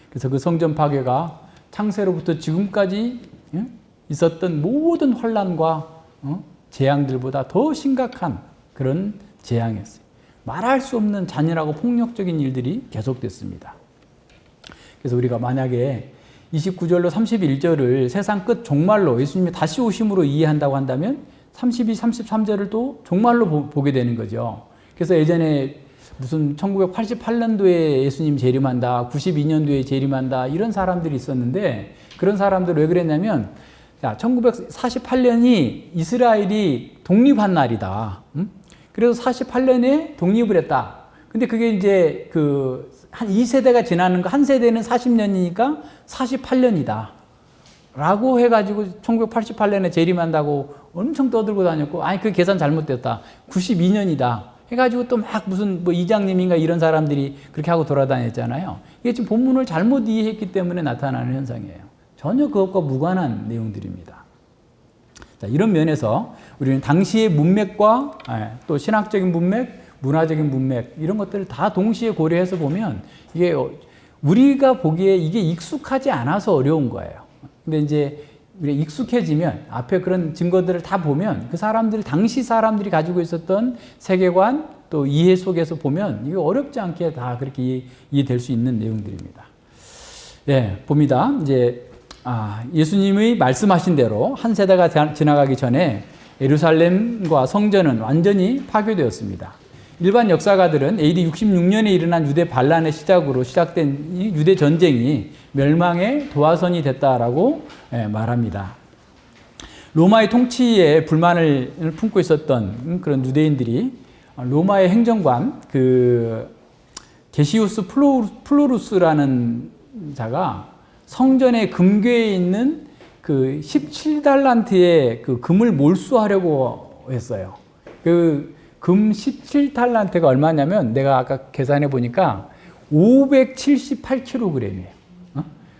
그래서 그 성전 파괴가 창세로부터 지금까지 있었던 모든 혼란과 재앙들보다 더 심각한 그런 재앙이었어요. 말할 수 없는 잔인하고 폭력적인 일들이 계속됐습니다. 그래서 우리가 만약에 29절로 31절을 세상 끝 종말로 예수님이 다시 오심으로 이해한다고 한다면 32, 33절을 또 종말로 보게 되는 거죠. 그래서 예전에 무슨 1988년도에 예수님 재림한다, 92년도에 재림한다 이런 사람들이 있었는데 그런 사람들 왜 그랬냐면 1948년이 이스라엘이 독립한 날이다. 그래서 48년에 독립을 했다. 근데 그게 이제 한 2세대가 지나는 거, 한 세대는 40년이니까 48년이다. 라고 해가지고 1988년에 재림한다고 엄청 떠들고 다녔고, 그 계산 잘못됐다. 92년이다. 해가지고 또 막 무슨 이장님인가 이런 사람들이 그렇게 하고 돌아다녔잖아요. 이게 지금 본문을 잘못 이해했기 때문에 나타나는 현상이에요. 전혀 그것과 무관한 내용들입니다. 자, 이런 면에서 우리는 당시의 문맥과 또 신학적인 문맥, 문화적인 문맥 이런 것들을 다 동시에 고려해서 보면 이게 우리가 보기에 이게 익숙하지 않아서 어려운 거예요. 근데 이제 우리가 익숙해지면 앞에 그런 증거들을 다 보면 그 사람들, 당시 사람들이 가지고 있었던 세계관 또 이해 속에서 보면 이게 어렵지 않게 다 그렇게 이해될 수 있는 내용들입니다. 예, 봅니다. 이제 예수님의 말씀하신 대로 한 세대가 지나가기 전에 예루살렘과 성전은 완전히 파괴되었습니다. 일반 역사가들은 AD 66년에 일어난 유대 반란의 시작으로 시작된 이 유대 전쟁이 멸망의 도화선이 됐다라고 말합니다. 로마의 통치에 불만을 품고 있었던 그런 유대인들이 로마의 행정관 게시우스 플로루스라는 자가 성전의 금궤에 있는 17달란트의 금을 몰수하려고 했어요. 금 17달란트가 얼마냐면 내가 아까 계산해 보니까 578kg이에요.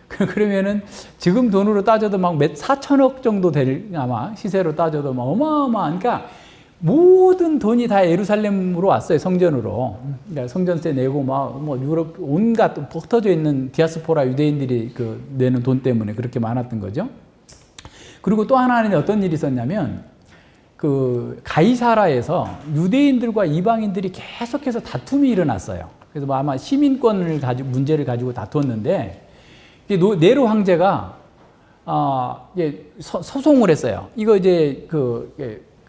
그러면은 지금 돈으로 따져도 막 4천억 정도 될 아마 시세로 따져도 막 어마어마한, 그러니까 모든 돈이 다 예루살렘으로 왔어요. 성전으로. 그러니까 성전세 내고 유럽 온갖 흩어져 있는 디아스포라 유대인들이 내는 돈 때문에 그렇게 많았던 거죠. 그리고 또 하나는 어떤 일이 있었냐면 가이사라에서 유대인들과 이방인들이 계속해서 다툼이 일어났어요. 그래서 아마 시민권을 문제를 가지고 다투었는데 네로 황제가 소송을 했어요. 이거 이제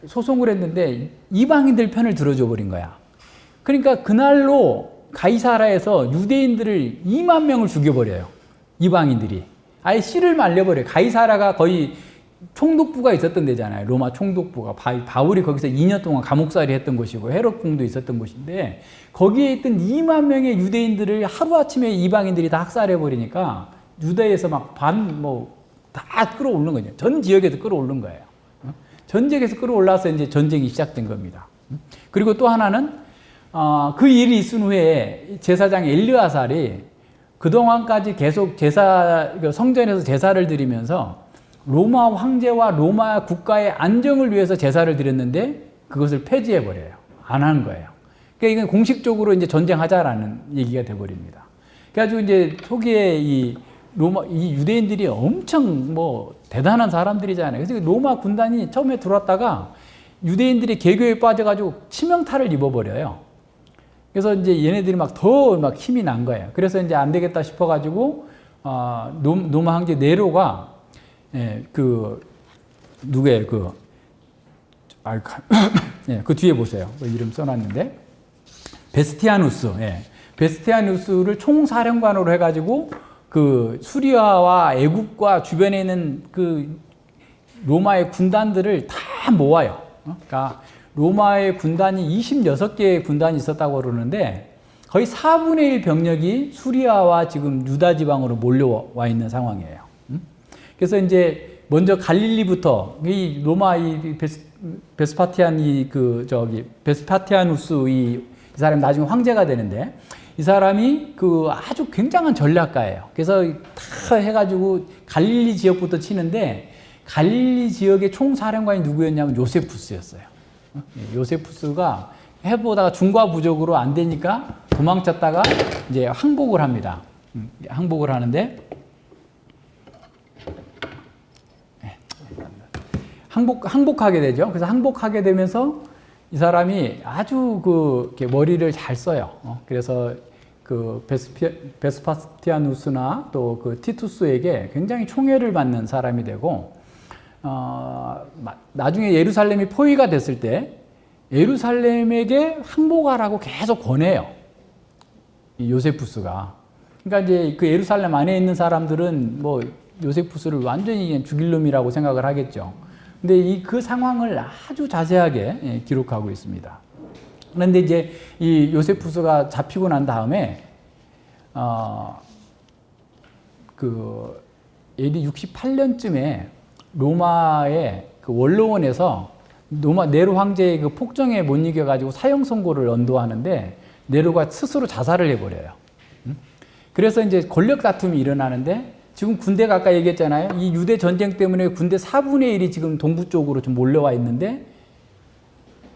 소송을 했는데 이방인들 편을 들어줘 버린 거야. 그러니까 그날로 가이사라에서 유대인들을 2만 명을 죽여버려요. 이방인들이 아예 씨를 말려버려요. 가이사라가 거의 총독부가 있었던 데잖아요. 로마 총독부가. 바울이 거기서 2년 동안 감옥살이 했던 곳이고 헤롯 궁도 있었던 곳인데 거기에 있던 2만 명의 유대인들을 하루아침에 이방인들이 다 학살해버리니까 유대에서 막 다 끌어오르는 거죠. 전 지역에서 끌어오르는 거예요. 전 지역에서 끌어올라서 이제 전쟁이 시작된 겁니다. 그리고 또 하나는 그 일이 있은 후에 제사장 엘르아살이 그동안까지 계속 성전에서 제사를 드리면서 로마 황제와 로마 국가의 안정을 위해서 제사를 드렸는데 그것을 폐지해버려요. 안 하는 거예요. 그러니까 이건 공식적으로 이제 전쟁하자라는 얘기가 돼버립니다. 그래가지고 이제 초기에 이 유대인들이 엄청 뭐 대단한 사람들이잖아요. 그래서 로마 군단이 처음에 들어왔다가 유대인들이 개교에 빠져가지고 치명타를 입어버려요. 그래서 이제 얘네들이 더 힘이 난 거예요. 그래서 이제 안 되겠다 싶어가지고, 로마 황제 네로가, 누구예요? 그 뒤에 보세요. 그 이름 써놨는데. 베스티아누스. 베스티아누스를 총사령관으로 해가지고, 수리아와 애국과 주변에 있는 로마의 군단들을 다 모아요. 그러니까 로마의 군단이 26개의 군단이 있었다고 그러는데 거의 4분의 1 병력이 수리아와 지금 유다 지방으로 몰려와 있는 상황이에요. 그래서 이제 먼저 갈릴리부터 이 로마 베스파티아누스 이 사람이 나중에 황제가 되는데 이 사람이 아주 굉장한 전략가예요. 그래서 다 해가지고 갈릴리 지역부터 치는데 갈릴리 지역의 총사령관이 누구였냐면 요세푸스였어요. 요세푸스가 해보다가 중과부적으로 안 되니까 도망쳤다가 이제 항복을 합니다. 항복을 하는데 항복하게 되죠. 그래서 항복하게 되면서 이 사람이 아주 이렇게 머리를 잘 써요. 그래서 베스파티아누스나 또 티투스에게 굉장히 총애를 받는 사람이 되고, 나중에 예루살렘이 포위가 됐을 때 예루살렘에게 항복하라고 계속 권해요. 이 요세푸스가. 그러니까 이제 예루살렘 안에 있는 사람들은 뭐 요세푸스를 완전히 그냥 죽일 놈이라고 생각을 하겠죠. 근데 그 상황을 아주 자세하게 기록하고 있습니다. 그런데 이제 이 요세푸스가 잡히고 난 다음에 AD 68년쯤에 로마의 원로원에서 네로 황제의 폭정에 못 이겨가지고 사형 선고를 언도하는데 네로가 스스로 자살을 해버려요. 그래서 이제 권력 다툼이 일어나는데 지금 군대가 아까 얘기했잖아요. 이 유대 전쟁 때문에 군대 4분의 1이 지금 동부 쪽으로 좀 몰려와 있는데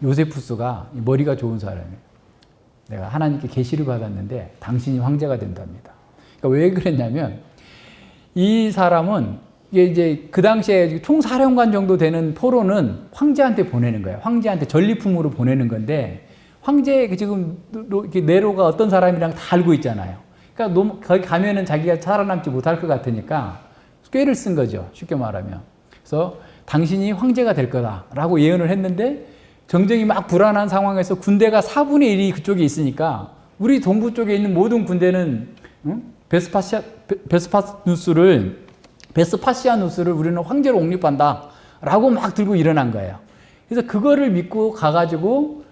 요세푸스가 머리가 좋은 사람이에요. 내가 하나님께 계시를 받았는데 당신이 황제가 된답니다. 그러니까 왜 그랬냐면 이 사람은 이제 그 당시에 총사령관 정도 되는 포로는 황제한테 보내는 거예요. 황제한테 전리품으로 보내는 건데 황제 지금 네로가 어떤 사람이랑 다 알고 있잖아요. 그러니까 거기 가면은 자기가 살아남지 못할 것 같으니까 꾀를 쓴 거죠. 쉽게 말하면. 그래서 당신이 황제가 될 거다라고 예언을 했는데 정정이 막 불안한 상황에서 군대가 4분의 1이 그쪽에 있으니까 우리 동부 쪽에 있는 모든 군대는 베스파시아누스를 우리는 황제로 옹립한다라고 막 들고 일어난 거예요. 그래서 그거를 믿고 가가지고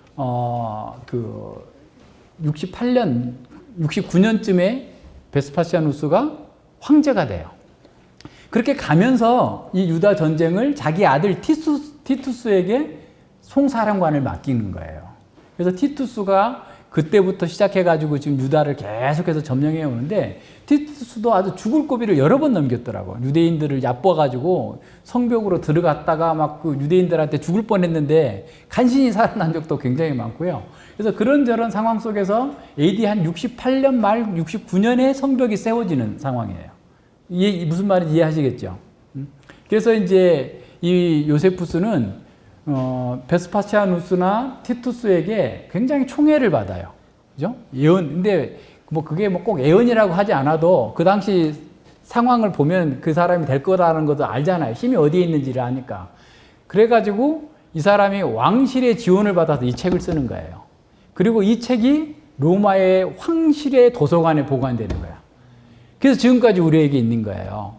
69년쯤에 베스파시아누스가 황제가 돼요. 그렇게 가면서 이 유다 전쟁을 자기 아들 티투스에게 총사령관을 맡기는 거예요. 그래서 티투스가 그때부터 시작해가지고 지금 유다를 계속해서 점령해 오는데 티투스도 아주 죽을 고비를 여러 번 넘겼더라고. 유대인들을 얕봐가지고 성벽으로 들어갔다가 막 유대인들한테 죽을 뻔했는데 간신히 살아난 적도 굉장히 많고요. 그래서 그런저런 상황 속에서 AD 한 68년 말 69년에 성벽이 세워지는 상황이에요. 무슨 말인지 이해하시겠죠? 그래서 이제 이 요세푸스는 베스파시아누스나 티투스에게 굉장히 총애를 받아요. 그죠? 근데 뭐 그게 뭐 꼭 예언이라고 하지 않아도 그 당시 상황을 보면 그 사람이 될 거라는 것도 알잖아요. 힘이 어디에 있는지를 아니까. 그래가지고 이 사람이 왕실의 지원을 받아서 이 책을 쓰는 거예요. 그리고 이 책이 로마의 황실의 도서관에 보관되는 거야. 그래서 지금까지 우리에게 있는 거예요.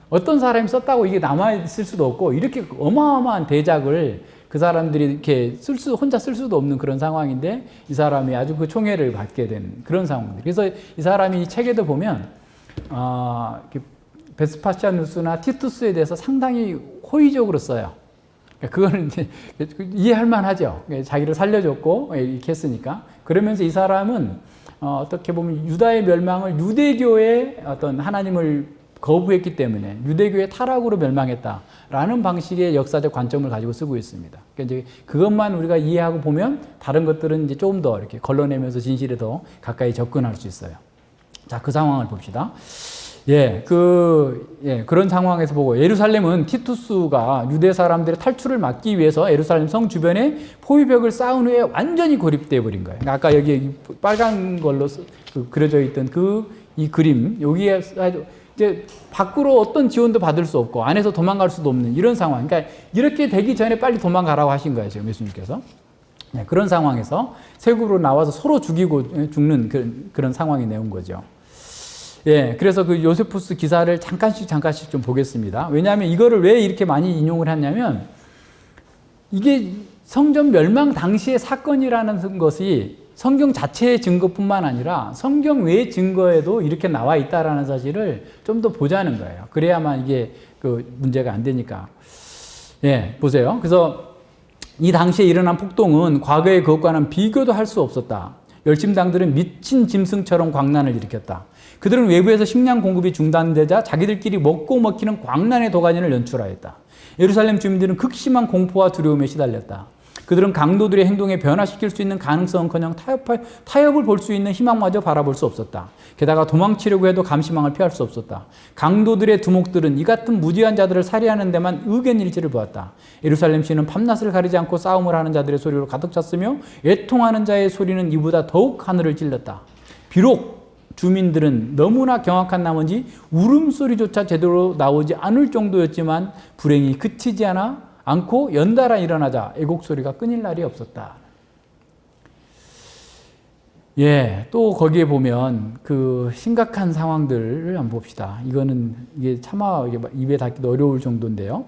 어떤 사람이 썼다고 이게 남아있을 수도 없고 이렇게 어마어마한 대작을 그 사람들이 이렇게 혼자 쓸 수도 없는 그런 상황인데 이 사람이 아주 그 총애를 받게 된 그런 상황들. 그래서 이 사람이 이 책에도 보면 베스파시아누스나 티투스에 대해서 상당히 호의적으로 써요. 그거는 이제 이해할 만하죠. 자기를 살려줬고 이렇게 했으니까. 그러면서 이 사람은 어떻게 보면 유다의 멸망을 유대교의 어떤 하나님을 거부했기 때문에 유대교의 타락으로 멸망했다라는 방식의 역사적 관점을 가지고 쓰고 있습니다. 그러니까 이제 그것만 우리가 이해하고 보면 다른 것들은 이제 조금 더 이렇게 걸러내면서 진실에 더 가까이 접근할 수 있어요. 자, 그 상황을 봅시다. 그런 상황에서 보고 예루살렘은 티투스가 유대 사람들의 탈출을 막기 위해서 예루살렘 성 주변에 포위벽을 쌓은 후에 완전히 고립되어 버린 거예요. 그러니까 아까 여기 빨간 걸로 그려져 있던 이 그림, 여기에 이제 밖으로 어떤 지원도 받을 수 없고 안에서 도망갈 수도 없는 이런 상황. 그러니까 이렇게 되기 전에 빨리 도망가라고 하신 거예요, 지금 예수님께서. 그런 상황에서 세국으로 나와서 서로 죽이고 죽는 그런 상황이 나온 거죠. 그래서 그 요세푸스 기사를 잠깐씩 좀 보겠습니다. 왜냐하면 이거를 왜 이렇게 많이 인용을 했냐면 이게 성전 멸망 당시의 사건이라는 것이 성경 자체의 증거뿐만 아니라 성경 외의 증거에도 이렇게 나와 있다라는 사실을 좀 더 보자는 거예요. 그래야만 이게 그 문제가 안 되니까. 보세요. 그래서 이 당시에 일어난 폭동은 과거의 그것과는 비교도 할 수 없었다. 열심당들은 미친 짐승처럼 광란을 일으켰다. 그들은 외부에서 식량 공급이 중단되자 자기들끼리 먹고 먹히는 광란의 도가니를 연출하였다. 예루살렘 주민들은 극심한 공포와 두려움에 시달렸다. 그들은 강도들의 행동에 변화시킬 수 있는 가능성은커녕 타협을 볼 수 있는 희망마저 바라볼 수 없었다. 게다가 도망치려고 해도 감시망을 피할 수 없었다. 강도들의 두목들은 이 같은 무지한 자들을 살해하는 데만 의견일지를 보았다. 예루살렘 시는 밤낮을 가리지 않고 싸움을 하는 자들의 소리로 가득 찼으며 애통하는 자의 소리는 이보다 더욱 하늘을 찔렀다. 비록 주민들은 너무나 경악한 나머지 울음소리조차 제대로 나오지 않을 정도였지만 불행이 그치지 않고 연달아 일어나자 애곡소리가 끊일 날이 없었다. 또 거기에 보면 그 심각한 상황들을 한번 봅시다. 이게 차마 입에 닿기도 어려울 정도인데요.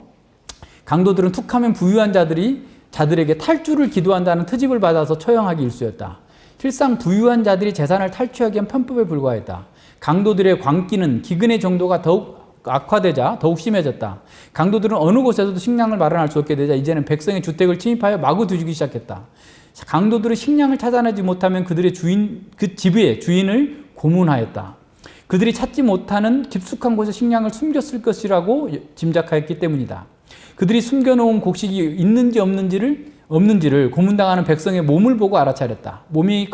강도들은 툭하면 부유한 자들에게 탈주를 기도한다는 트집을 받아서 처형하기 일쑤였다. 실상 부유한 자들이 재산을 탈취하기 위한 편법에 불과했다. 강도들의 광기는 기근의 정도가 더욱 악화되자 더욱 심해졌다. 강도들은 어느 곳에서도 식량을 마련할 수 없게 되자 이제는 백성의 주택을 침입하여 마구 뒤지기 시작했다. 강도들은 식량을 찾아내지 못하면 그 집의 주인을 고문하였다. 그들이 찾지 못하는 깊숙한 곳에 식량을 숨겼을 것이라고 짐작하였기 때문이다. 그들이 숨겨놓은 곡식이 있는지 없는지를 고문당하는 백성의 몸을 보고 알아차렸다. 몸의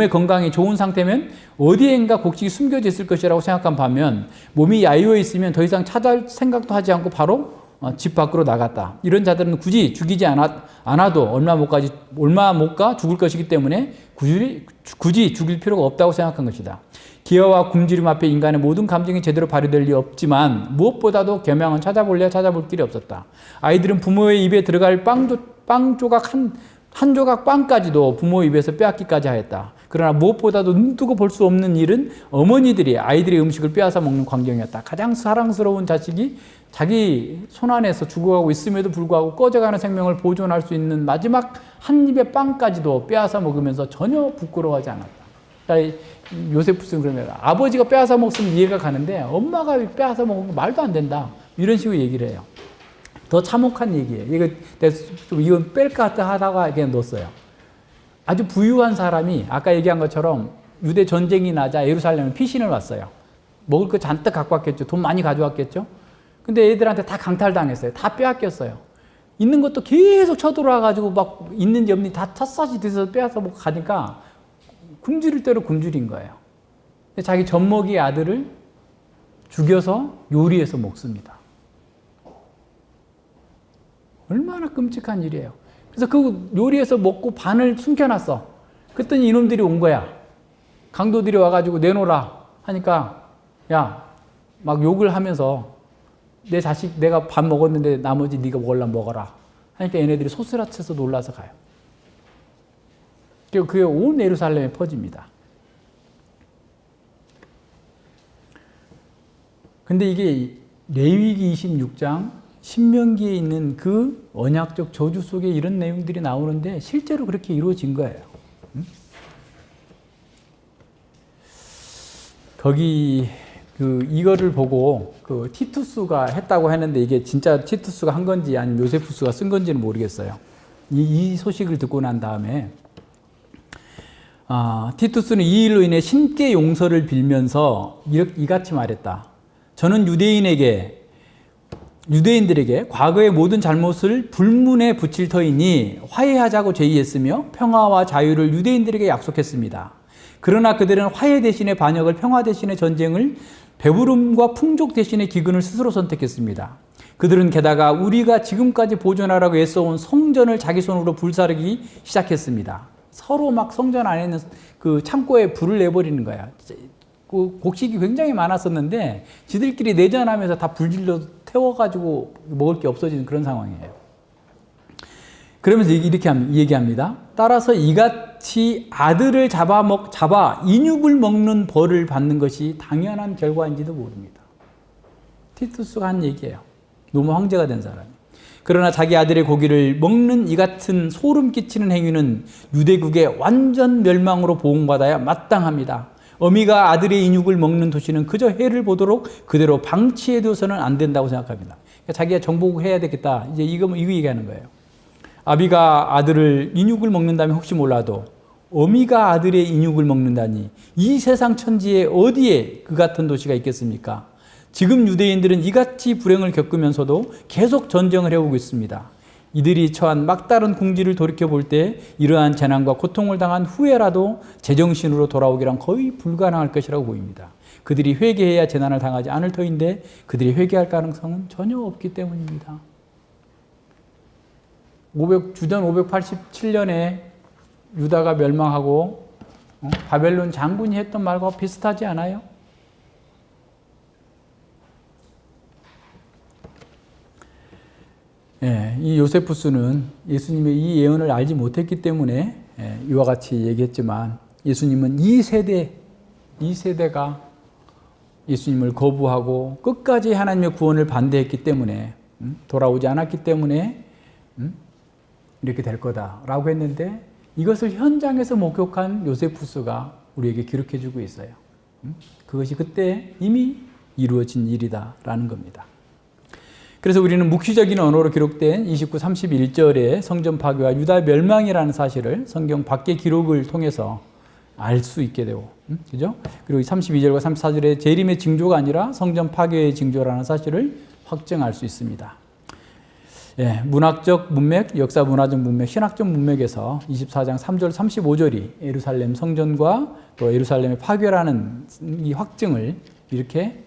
건강이 좋은 상태면 어디엔가 곡식이 숨겨져 있을 것이라고 생각한 반면 몸이 야유어 있으면 더 이상 찾아올 생각도 하지 않고 바로 집 밖으로 나갔다. 이런 자들은 굳이 죽이지 않아도 얼마 못 가 죽을 것이기 때문에 굳이 죽일 필요가 없다고 생각한 것이다. 기어와 굶주림 앞에 인간의 모든 감정이 제대로 발휘될 리 없지만 무엇보다도 겸양은 찾아볼 길이 없었다. 아이들은 부모의 입에 들어갈 빵 조각 한 조각 빵까지도 부모 입에서 빼앗기까지 하였다. 그러나 무엇보다도 눈뜨고 볼 수 없는 일은 어머니들이 아이들의 음식을 빼앗아 먹는 광경이었다. 가장 사랑스러운 자식이 자기 손안에서 죽어가고 있음에도 불구하고 꺼져가는 생명을 보존할 수 있는 마지막 한 입의 빵까지도 빼앗아 먹으면서 전혀 부끄러워하지 않았다. 그러니까 요세푸스는 그러면 아버지가 빼앗아 먹으면 이해가 가는데 엄마가 빼앗아 먹으면 말도 안 된다. 이런 식으로 얘기를 해요. 더 참혹한 얘기예요. 이건 뺄까 하다가 그냥 넣었어요. 아주 부유한 사람이 아까 얘기한 것처럼 유대 전쟁이 나자 예루살렘에 피신을 왔어요. 먹을 거 잔뜩 갖고 왔겠죠. 돈 많이 가져왔겠죠. 근데 애들한테 다 강탈당했어요. 다 빼앗겼어요. 있는 것도 계속 쳐들어와가지고 막 있는지 없는지 다 샅샅이 뒤에서 빼앗아 먹고 가니까 굶주릴 대로 굶주린 거예요. 자기 젖먹이 아들을 죽여서 요리해서 먹습니다. 얼마나 끔찍한 일이에요. 그래서 그 요리해서 먹고 반을 숨겨놨어. 그랬더니 이놈들이 온 거야. 강도들이 와가지고 내놓으라 하니까 막 욕을 하면서 내 자식 내가 밥 먹었는데 나머지 네가 먹으려면 먹어라 하니까 얘네들이 소스라쳐서 놀라서 가요. 그게 온 예루살렘에 퍼집니다. 근데 이게 레위기 26장 신명기에 있는 그 언약적 저주 속에 이런 내용들이 나오는데 실제로 그렇게 이루어진 거예요. 거기 이거를 보고 티투스가 했다고 했는데 이게 진짜 티투스가 한 건지 아니면 요세푸스가 쓴 건지는 모르겠어요. 이 소식을 듣고 난 다음에 티투스는 이 일로 인해 신께 용서를 빌면서 이같이 말했다. 저는 유대인들에게 과거의 모든 잘못을 불문에 붙일 터이니 화해하자고 제의했으며 평화와 자유를 유대인들에게 약속했습니다. 그러나 그들은 화해 대신에 반역을, 평화 대신에 전쟁을, 배부름과 풍족 대신에 기근을 스스로 선택했습니다. 그들은 게다가 우리가 지금까지 보존하라고 애써온 성전을 자기 손으로 불사르기 시작했습니다. 서로 막 성전 안에 있는 그 창고에 불을 내버리는 거야. 곡식이 굉장히 많았었는데 지들끼리 내전하면서 다 불질러 태워가지고 먹을 게 없어지는 그런 상황이에요. 그러면서 이렇게 얘기합니다. 따라서 이같이 아들을 잡아 인육을 먹는 벌을 받는 것이 당연한 결과인지도 모릅니다. 티투스가 한 얘기예요. 로마 황제가 된 사람이. 그러나 자기 아들의 고기를 먹는 이 같은 소름 끼치는 행위는 유대국의 완전 멸망으로 보응받아야 마땅합니다. 어미가 아들의 인육을 먹는 도시는 그저 해를 보도록 그대로 방치해둬서는 안 된다고 생각합니다. 그러니까 자기가 정복해야 되겠다. 이제 이거 얘기하는 거예요. 아비가 아들을 인육을 먹는다면 혹시 몰라도 어미가 아들의 인육을 먹는다니 이 세상 천지에 어디에 그 같은 도시가 있겠습니까? 지금 유대인들은 이같이 불행을 겪으면서도 계속 전쟁을 해오고 있습니다. 이들이 처한 막다른 궁지를 돌이켜볼 때 이러한 재난과 고통을 당한 후에라도 제정신으로 돌아오기란 거의 불가능할 것이라고 보입니다. 그들이 회개해야 재난을 당하지 않을 터인데 그들이 회개할 가능성은 전혀 없기 때문입니다. 주전 587년에 유다가 멸망하고 바벨론 장군이 했던 말과 비슷하지 않아요? 이 요세푸스는 예수님의 이 예언을 알지 못했기 때문에 이와 같이 얘기했지만 예수님은 이 세대가 예수님을 거부하고 끝까지 하나님의 구원을 반대했기 때문에 돌아오지 않았기 때문에 이렇게 될 거다라고 했는데 이것을 현장에서 목격한 요세푸스가 우리에게 기록해 주고 있어요. 그것이 그때 이미 이루어진 일이다라는 겁니다. 그래서 우리는 묵시적인 언어로 기록된 29, 31절의 성전 파괴와 유다 멸망이라는 사실을 성경 밖의 기록을 통해서 알 수 있게 되고, 그죠? 그리고 32절과 34절의 재림의 징조가 아니라 성전 파괴의 징조라는 사실을 확증할 수 있습니다. 문학적 문맥, 역사 문화적 문맥, 신학적 문맥에서 24장 3절, 35절이 예루살렘 성전과 또 예루살렘의 파괴라는 이 확증을 이렇게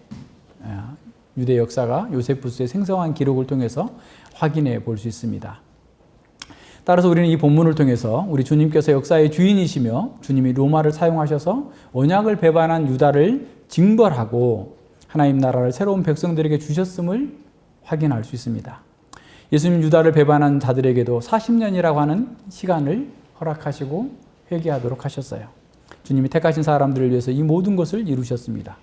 유대 역사가 요세푸스의 생생한 기록을 통해서 확인해 볼 수 있습니다. 따라서 우리는 이 본문을 통해서 우리 주님께서 역사의 주인이시며 주님이 로마를 사용하셔서 언약을 배반한 유다를 징벌하고 하나님 나라를 새로운 백성들에게 주셨음을 확인할 수 있습니다. 예수님 유다를 배반한 자들에게도 40년이라고 하는 시간을 허락하시고 회개하도록 하셨어요. 주님이 택하신 사람들을 위해서 이 모든 것을 이루셨습니다.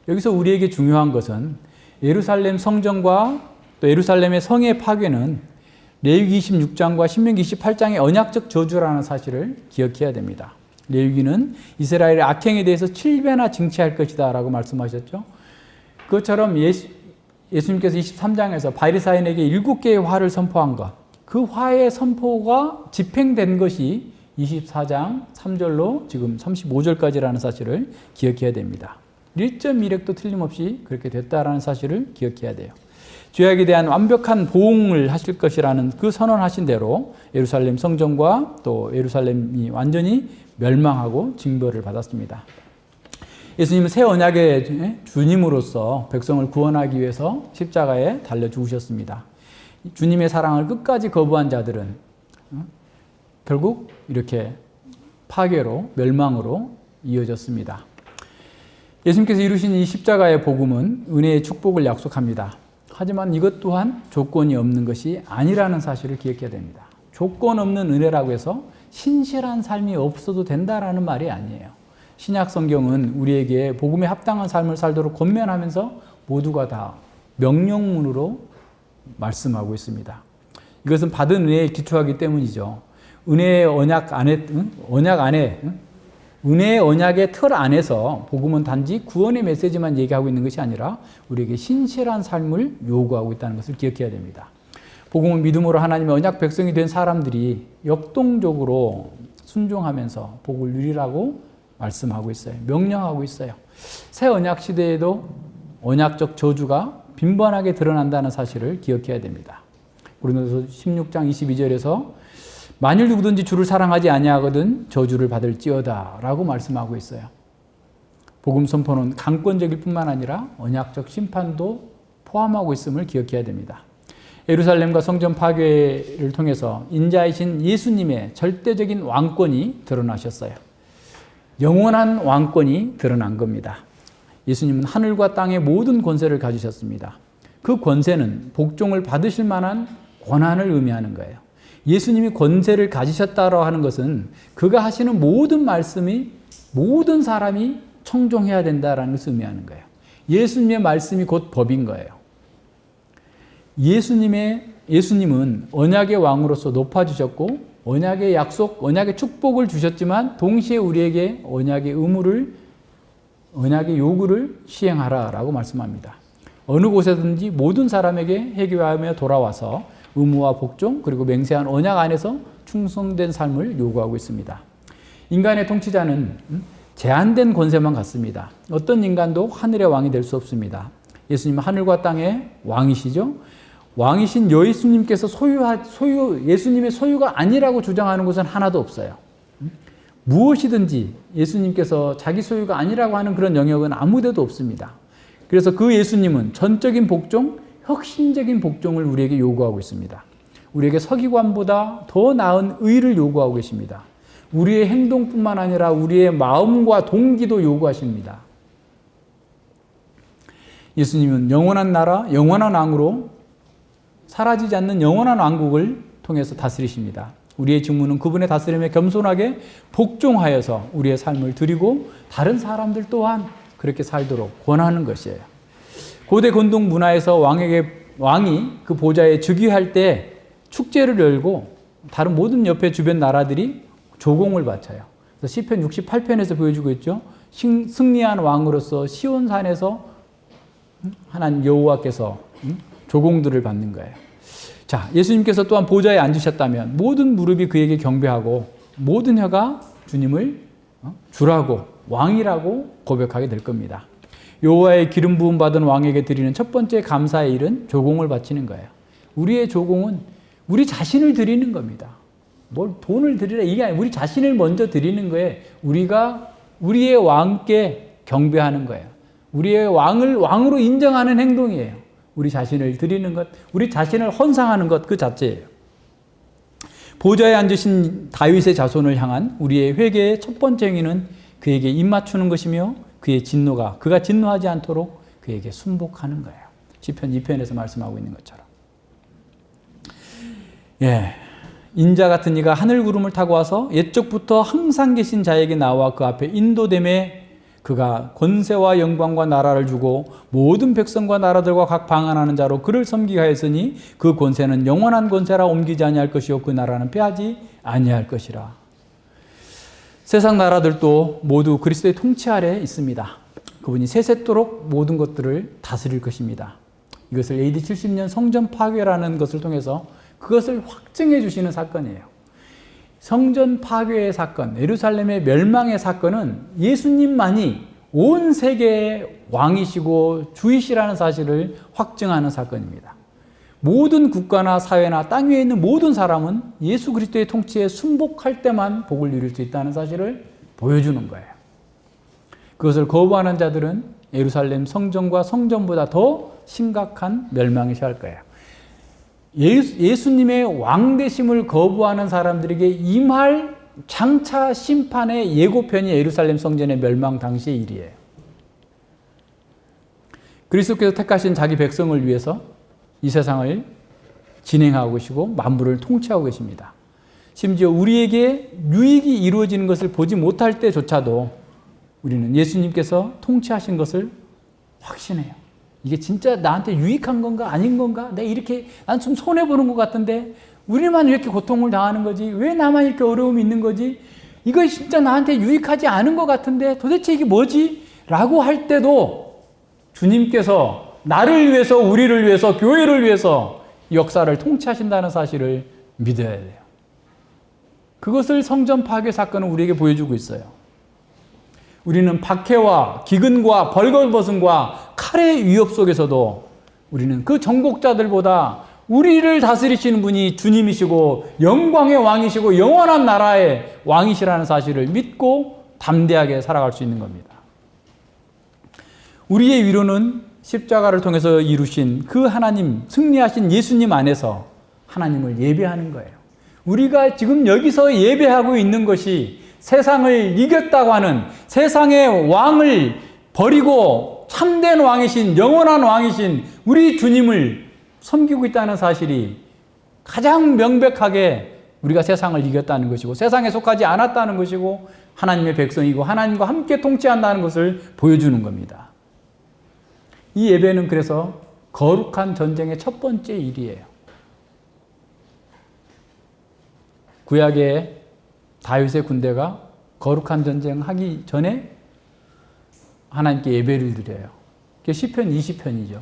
여기서 우리에게 중요한 것은 예루살렘 성전과 또 예루살렘의 성의 파괴는 레위기 26장과 신명기 28장의 언약적 저주라는 사실을 기억해야 됩니다. 레위기는 이스라엘의 악행에 대해서 7배나 징치할 것이다 라고 말씀하셨죠. 그것처럼 예수님께서 23장에서 바리사인에게 7개의 화를 선포한 것, 그 화의 선포가 집행된 것이 24장 3절로 지금 35절까지라는 사실을 기억해야 됩니다. 1.1획도 틀림없이 그렇게 됐다라는 사실을 기억해야 돼요. 죄악에 대한 완벽한 보응을 하실 것이라는 그 선언하신 대로 예루살렘 성전과 또 예루살렘이 완전히 멸망하고 징벌을 받았습니다. 예수님은 새 언약의 주님으로서 백성을 구원하기 위해서 십자가에 달려 죽으셨습니다. 주님의 사랑을 끝까지 거부한 자들은 결국 이렇게 파괴로 멸망으로 이어졌습니다. 예수님께서 이루신 이 십자가의 복음은 은혜의 축복을 약속합니다. 하지만 이것 또한 조건이 없는 것이 아니라는 사실을 기억해야 됩니다. 조건 없는 은혜라고 해서 신실한 삶이 없어도 된다라는 말이 아니에요. 신약 성경은 우리에게 복음에 합당한 삶을 살도록 권면하면서 모두가 다 명령문으로 말씀하고 있습니다. 이것은 받은 은혜에 기초하기 때문이죠. 은혜의 언약 안에 은혜의 언약의 틀 안에서 복음은 단지 구원의 메시지만 얘기하고 있는 것이 아니라 우리에게 신실한 삶을 요구하고 있다는 것을 기억해야 됩니다. 복음은 믿음으로 하나님의 언약 백성이 된 사람들이 역동적으로 순종하면서 복을 누리라고 말씀하고 있어요. 명령하고 있어요. 새 언약 시대에도 언약적 저주가 빈번하게 드러난다는 사실을 기억해야 됩니다. 고린도서 16장 22절에서 만일 누구든지 주를 사랑하지 아니하거든 저주를 받을지어다 라고 말씀하고 있어요. 복음 선포는 강권적일 뿐만 아니라 언약적 심판도 포함하고 있음을 기억해야 됩니다. 예루살렘과 성전 파괴를 통해서 인자이신 예수님의 절대적인 왕권이 드러나셨어요. 영원한 왕권이 드러난 겁니다. 예수님은 하늘과 땅의 모든 권세를 가지셨습니다. 그 권세는 복종을 받으실 만한 권한을 의미하는 거예요. 예수님이 권세를 가지셨다고 하는 것은 그가 하시는 모든 말씀이 모든 사람이 청종해야 된다는 것을 의미하는 거예요. 예수님의 말씀이 곧 법인 거예요. 예수님은 언약의 왕으로서 높아지셨고 언약의 약속, 언약의 축복을 주셨지만 동시에 우리에게 언약의 요구를 시행하라라고 말씀합니다. 어느 곳에든지 모든 사람에게 회개하며 돌아와서 의무와 복종 그리고 맹세한 언약 안에서 충성된 삶을 요구하고 있습니다. 인간의 통치자는 제한된 권세만 갖습니다. 어떤 인간도 하늘의 왕이 될 수 없습니다. 예수님은 하늘과 땅의 왕이시죠. 왕이신 예수님께서 예수님의 소유가 아니라고 주장하는 것은 하나도 없어요. 무엇이든지 예수님께서 자기 소유가 아니라고 하는 그런 영역은 아무데도 없습니다. 그래서 그 예수님은 전적인 복종, 혁신적인 복종을 우리에게 요구하고 있습니다. 우리에게 서기관보다 더 나은 의를 요구하고 계십니다. 우리의 행동뿐만 아니라 우리의 마음과 동기도 요구하십니다. 예수님은 영원한 나라, 영원한 왕으로 사라지지 않는 영원한 왕국을 통해서 다스리십니다. 우리의 직무는 그분의 다스림에 겸손하게 복종하여서 우리의 삶을 드리고 다른 사람들 또한 그렇게 살도록 권하는 것이에요. 고대 건동 문화에서 왕이 그 보좌에 즉위할 때 축제를 열고 다른 모든 옆에 주변 나라들이 조공을 바쳐요. 그래서 시편 68편에서 보여주고 있죠. 승리한 왕으로서 시온산에서 하나님 여호와께서 조공들을 받는 거예요. 자, 예수님께서 또한 보좌에 앉으셨다면 모든 무릎이 그에게 경배하고 모든 혀가 주님을 주라고 왕이라고 고백하게 될 겁니다. 여호와의 기름 부음 받은 왕에게 드리는 첫 번째 감사의 일은 조공을 바치는 거예요. 우리의 조공은 우리 자신을 드리는 겁니다. 뭘 돈을 드리라 이게 아니라 우리 자신을 먼저 드리는 거예요. 우리가 우리의 왕께 경배하는 거예요. 우리의 왕을 왕으로 인정하는 행동이에요. 우리 자신을 드리는 것, 우리 자신을 헌상하는 것 그 자체예요. 보좌에 앉으신 다윗의 자손을 향한 우리의 회개의 첫 번째 행위는 그에게 입맞추는 것이며 그의 진노가 그가 진노하지 않도록 그에게 순복하는 거예요. 시편 2편에서 말씀하고 있는 것처럼. 예, 인자 같은 이가 하늘 구름을 타고 와서 옛적부터 항상 계신 자에게 나와 그 앞에 인도됨에 그가 권세와 영광과 나라를 주고 모든 백성과 나라들과 각 방언하는 자로 그를 섬기게 하였으니 그 권세는 영원한 권세라 옮기지 아니할 것이요 그 나라는 패하지 아니할 것이라. 세상 나라들도 모두 그리스도의 통치 아래 있습니다. 그분이 세세토록 모든 것들을 다스릴 것입니다. 이것을 AD 70년 성전 파괴라는 것을 통해서 그것을 확증해 주시는 사건이에요. 성전 파괴의 사건, 예루살렘의 멸망의 사건은 예수님만이 온 세계의 왕이시고 주이시라는 사실을 확증하는 사건입니다. 모든 국가나 사회나 땅 위에 있는 모든 사람은 예수 그리스도의 통치에 순복할 때만 복을 누릴 수 있다는 사실을 보여주는 거예요. 그것을 거부하는 자들은 예루살렘 성전과 성전보다 더 심각한 멸망이 시할 거예요. 예수님의 왕되심을 거부하는 사람들에게 임할 장차 심판의 예고편이 예루살렘 성전의 멸망 당시의 일이에요. 그리스도께서 택하신 자기 백성을 위해서 이 세상을 진행하고 계시고 만물을 통치하고 계십니다. 심지어 우리에게 유익이 이루어지는 것을 보지 못할 때조차도 우리는 예수님께서 통치하신 것을 확신해요. 이게 진짜 나한테 유익한 건가 아닌 건가? 내가 이렇게 난 좀 손해보는 것 같은데 우리만 이렇게 고통을 당하는 거지? 왜 나만 이렇게 어려움이 있는 거지? 이거 진짜 나한테 유익하지 않은 것 같은데 도대체 이게 뭐지? 라고 할 때도 주님께서 나를 위해서, 우리를 위해서, 교회를 위해서 역사를 통치하신다는 사실을 믿어야 돼요. 그것을 성전 파괴 사건은 우리에게 보여주고 있어요. 우리는 박해와 기근과 벌거벗음과 칼의 위협 속에서도 우리는 그 정복자들보다 우리를 다스리시는 분이 주님이시고 영광의 왕이시고 영원한 나라의 왕이시라는 사실을 믿고 담대하게 살아갈 수 있는 겁니다. 우리의 위로는 십자가를 통해서 이루신 그 하나님, 승리하신 예수님 안에서 하나님을 예배하는 거예요. 우리가 지금 여기서 예배하고 있는 것이 세상을 이겼다고 하는 세상의 왕을 버리고 참된 왕이신, 영원한 왕이신 우리 주님을 섬기고 있다는 사실이 가장 명백하게 우리가 세상을 이겼다는 것이고 세상에 속하지 않았다는 것이고 하나님의 백성이고 하나님과 함께 통치한다는 것을 보여주는 겁니다. 이 예배는 그래서 거룩한 전쟁의 첫 번째 일이에요. 구약의 다윗의 군대가 거룩한 전쟁 하기 전에 하나님께 예배를 드려요. 그게 시편 20편이죠.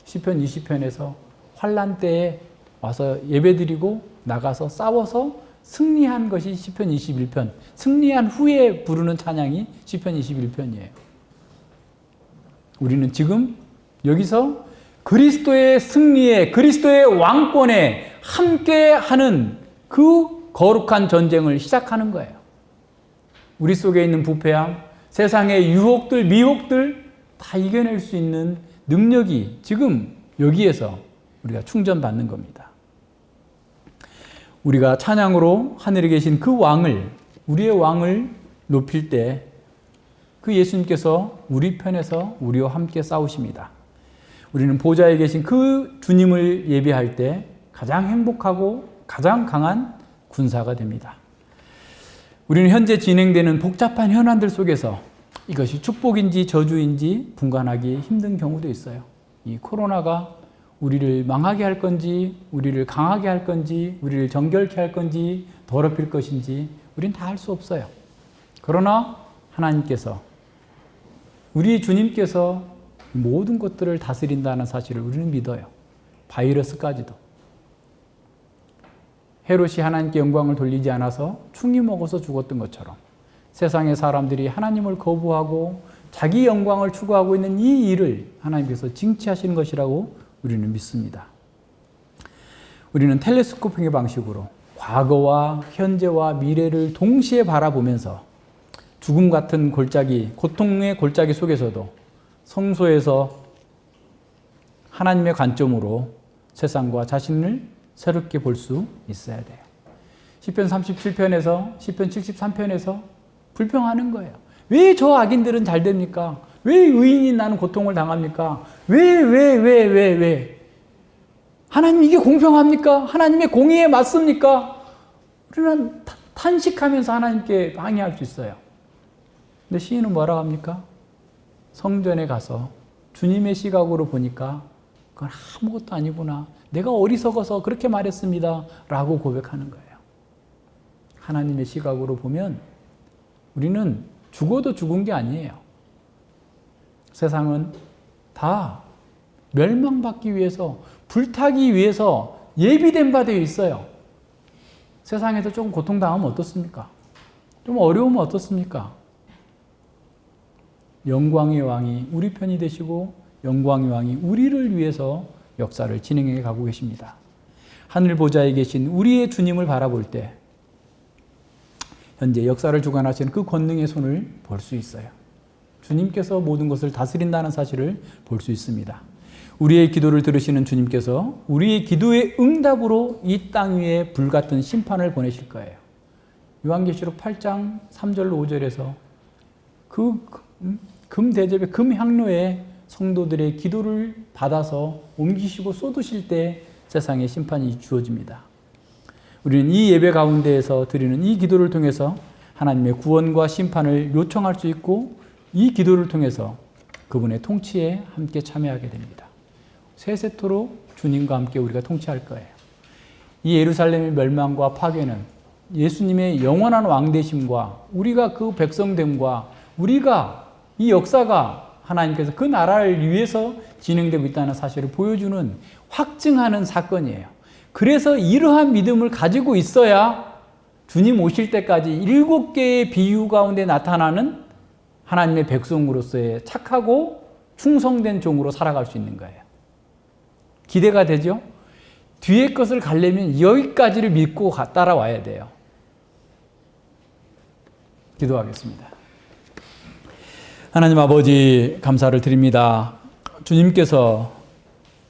시편 20편에서 환난 때에 와서 예배드리고 나가서 싸워서 승리한 것이 시편 21편. 승리한 후에 부르는 찬양이 시편 21편이에요. 우리는 지금 여기서 그리스도의 승리에, 그리스도의 왕권에 함께하는 그 거룩한 전쟁을 시작하는 거예요. 우리 속에 있는 부패함, 세상의 유혹들, 미혹들 다 이겨낼 수 있는 능력이 지금 여기에서 우리가 충전받는 겁니다. 우리가 찬양으로 하늘에 계신 그 왕을, 우리의 왕을 높일 때 그 예수님께서 우리 편에서 우리와 함께 싸우십니다. 우리는 보좌에 계신 그 주님을 예배할 때 가장 행복하고 가장 강한 군사가 됩니다. 우리는 현재 진행되는 복잡한 현안들 속에서 이것이 축복인지 저주인지 분간하기 힘든 경우도 있어요. 이 코로나가 우리를 망하게 할 건지, 우리를 강하게 할 건지, 우리를 정결케 할 건지, 더럽힐 것인지 우리는 다 알 수 없어요. 그러나 하나님께서, 우리 주님께서 모든 것들을 다스린다는 사실을 우리는 믿어요. 바이러스까지도. 헤롯이 하나님께 영광을 돌리지 않아서 충이 먹어서 죽었던 것처럼 세상의 사람들이 하나님을 거부하고 자기 영광을 추구하고 있는 이 일을 하나님께서 징치하시는 것이라고 우리는 믿습니다. 우리는 텔레스코핑의 방식으로 과거와 현재와 미래를 동시에 바라보면서 죽음 같은 골짜기, 고통의 골짜기 속에서도 성소에서 하나님의 관점으로 세상과 자신을 새롭게 볼 수 있어야 돼요. 시편 37편에서 시편 73편에서 불평하는 거예요. 왜 저 악인들은 잘 됩니까? 왜 의인이 나는 고통을 당합니까? 왜? 하나님 이게 공평합니까? 하나님의 공의에 맞습니까? 우리는 탄식하면서 하나님께 항의할 수 있어요. 근데 시인은 뭐라고 합니까? 성전에 가서 주님의 시각으로 보니까 그건 아무것도 아니구나. 내가 어리석어서 그렇게 말했습니다. 라고 고백하는 거예요. 하나님의 시각으로 보면 우리는 죽어도 죽은 게 아니에요. 세상은 다 멸망받기 위해서, 불타기 위해서 예비된 바 되어 있어요. 세상에서 조금 고통당하면 어떻습니까? 좀 어려우면 어떻습니까? 영광의 왕이 우리 편이 되시고 영광의 왕이 우리를 위해서 역사를 진행해 가고 계십니다. 하늘 보좌에 계신 우리의 주님을 바라볼 때 현재 역사를 주관하시는 그 권능의 손을 볼 수 있어요. 주님께서 모든 것을 다스린다는 사실을 볼 수 있습니다. 우리의 기도를 들으시는 주님께서 우리의 기도의 응답으로 이 땅 위에 불같은 심판을 보내실 거예요. 요한계시록 8장 3절로 5절에서 그 금대접의 금향로에 성도들의 기도를 받아서 옮기시고 쏟으실 때 세상에 심판이 주어집니다. 우리는 이 예배 가운데에서 드리는 이 기도를 통해서 하나님의 구원과 심판을 요청할 수 있고 이 기도를 통해서 그분의 통치에 함께 참여하게 됩니다. 세세토록 주님과 함께 우리가 통치할 거예요. 이 예루살렘의 멸망과 파괴는 예수님의 영원한 왕되심과 우리가 그 백성됨과 우리가 이 역사가 하나님께서 그 나라를 위해서 진행되고 있다는 사실을 보여주는 확증하는 사건이에요. 그래서 이러한 믿음을 가지고 있어야 주님 오실 때까지 7개의 비유 가운데 나타나는 하나님의 백성으로서의 착하고 충성된 종으로 살아갈 수 있는 거예요. 기대가 되죠? 뒤에 것을 가려면 여기까지를 믿고 따라와야 돼요. 기도하겠습니다. 하나님 아버지 감사를 드립니다. 주님께서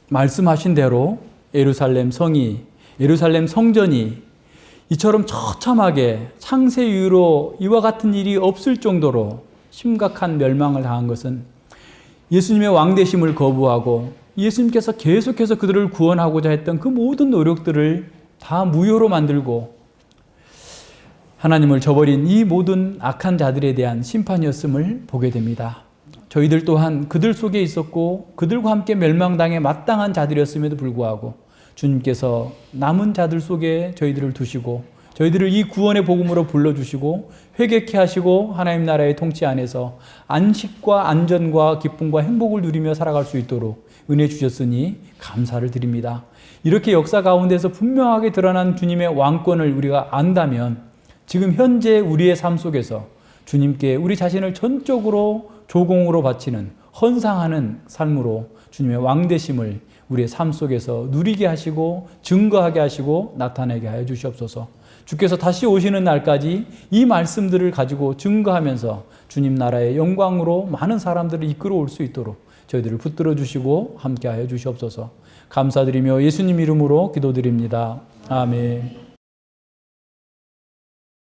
말씀하신 대로 예루살렘 성이, 예루살렘 성전이 이처럼 처참하게 창세 이후로 이와 같은 일이 없을 정도로 심각한 멸망을 당한 것은 예수님의 왕되심을 거부하고 예수님께서 계속해서 그들을 구원하고자 했던 그 모든 노력들을 다 무효로 만들고 하나님을 저버린 이 모든 악한 자들에 대한 심판이었음을 보게 됩니다. 저희들 또한 그들 속에 있었고 그들과 함께 멸망당해 마땅한 자들이었음에도 불구하고 주님께서 남은 자들 속에 저희들을 두시고 저희들을 이 구원의 복음으로 불러주시고 회개케 하시고 하나님 나라의 통치 안에서 안식과 안전과 기쁨과 행복을 누리며 살아갈 수 있도록 은혜 주셨으니 감사를 드립니다. 이렇게 역사 가운데서 분명하게 드러난 주님의 왕권을 우리가 안다면 지금 현재 우리의 삶 속에서 주님께 우리 자신을 전적으로 조공으로 바치는 헌상하는 삶으로 주님의 왕되심을 우리의 삶 속에서 누리게 하시고 증거하게 하시고 나타내게 하여 주시옵소서. 주께서 다시 오시는 날까지 이 말씀들을 가지고 증거하면서 주님 나라의 영광으로 많은 사람들을 이끌어 올 수 있도록 저희들을 붙들어 주시고 함께 하여 주시옵소서. 감사드리며 예수님 이름으로 기도드립니다. 아멘.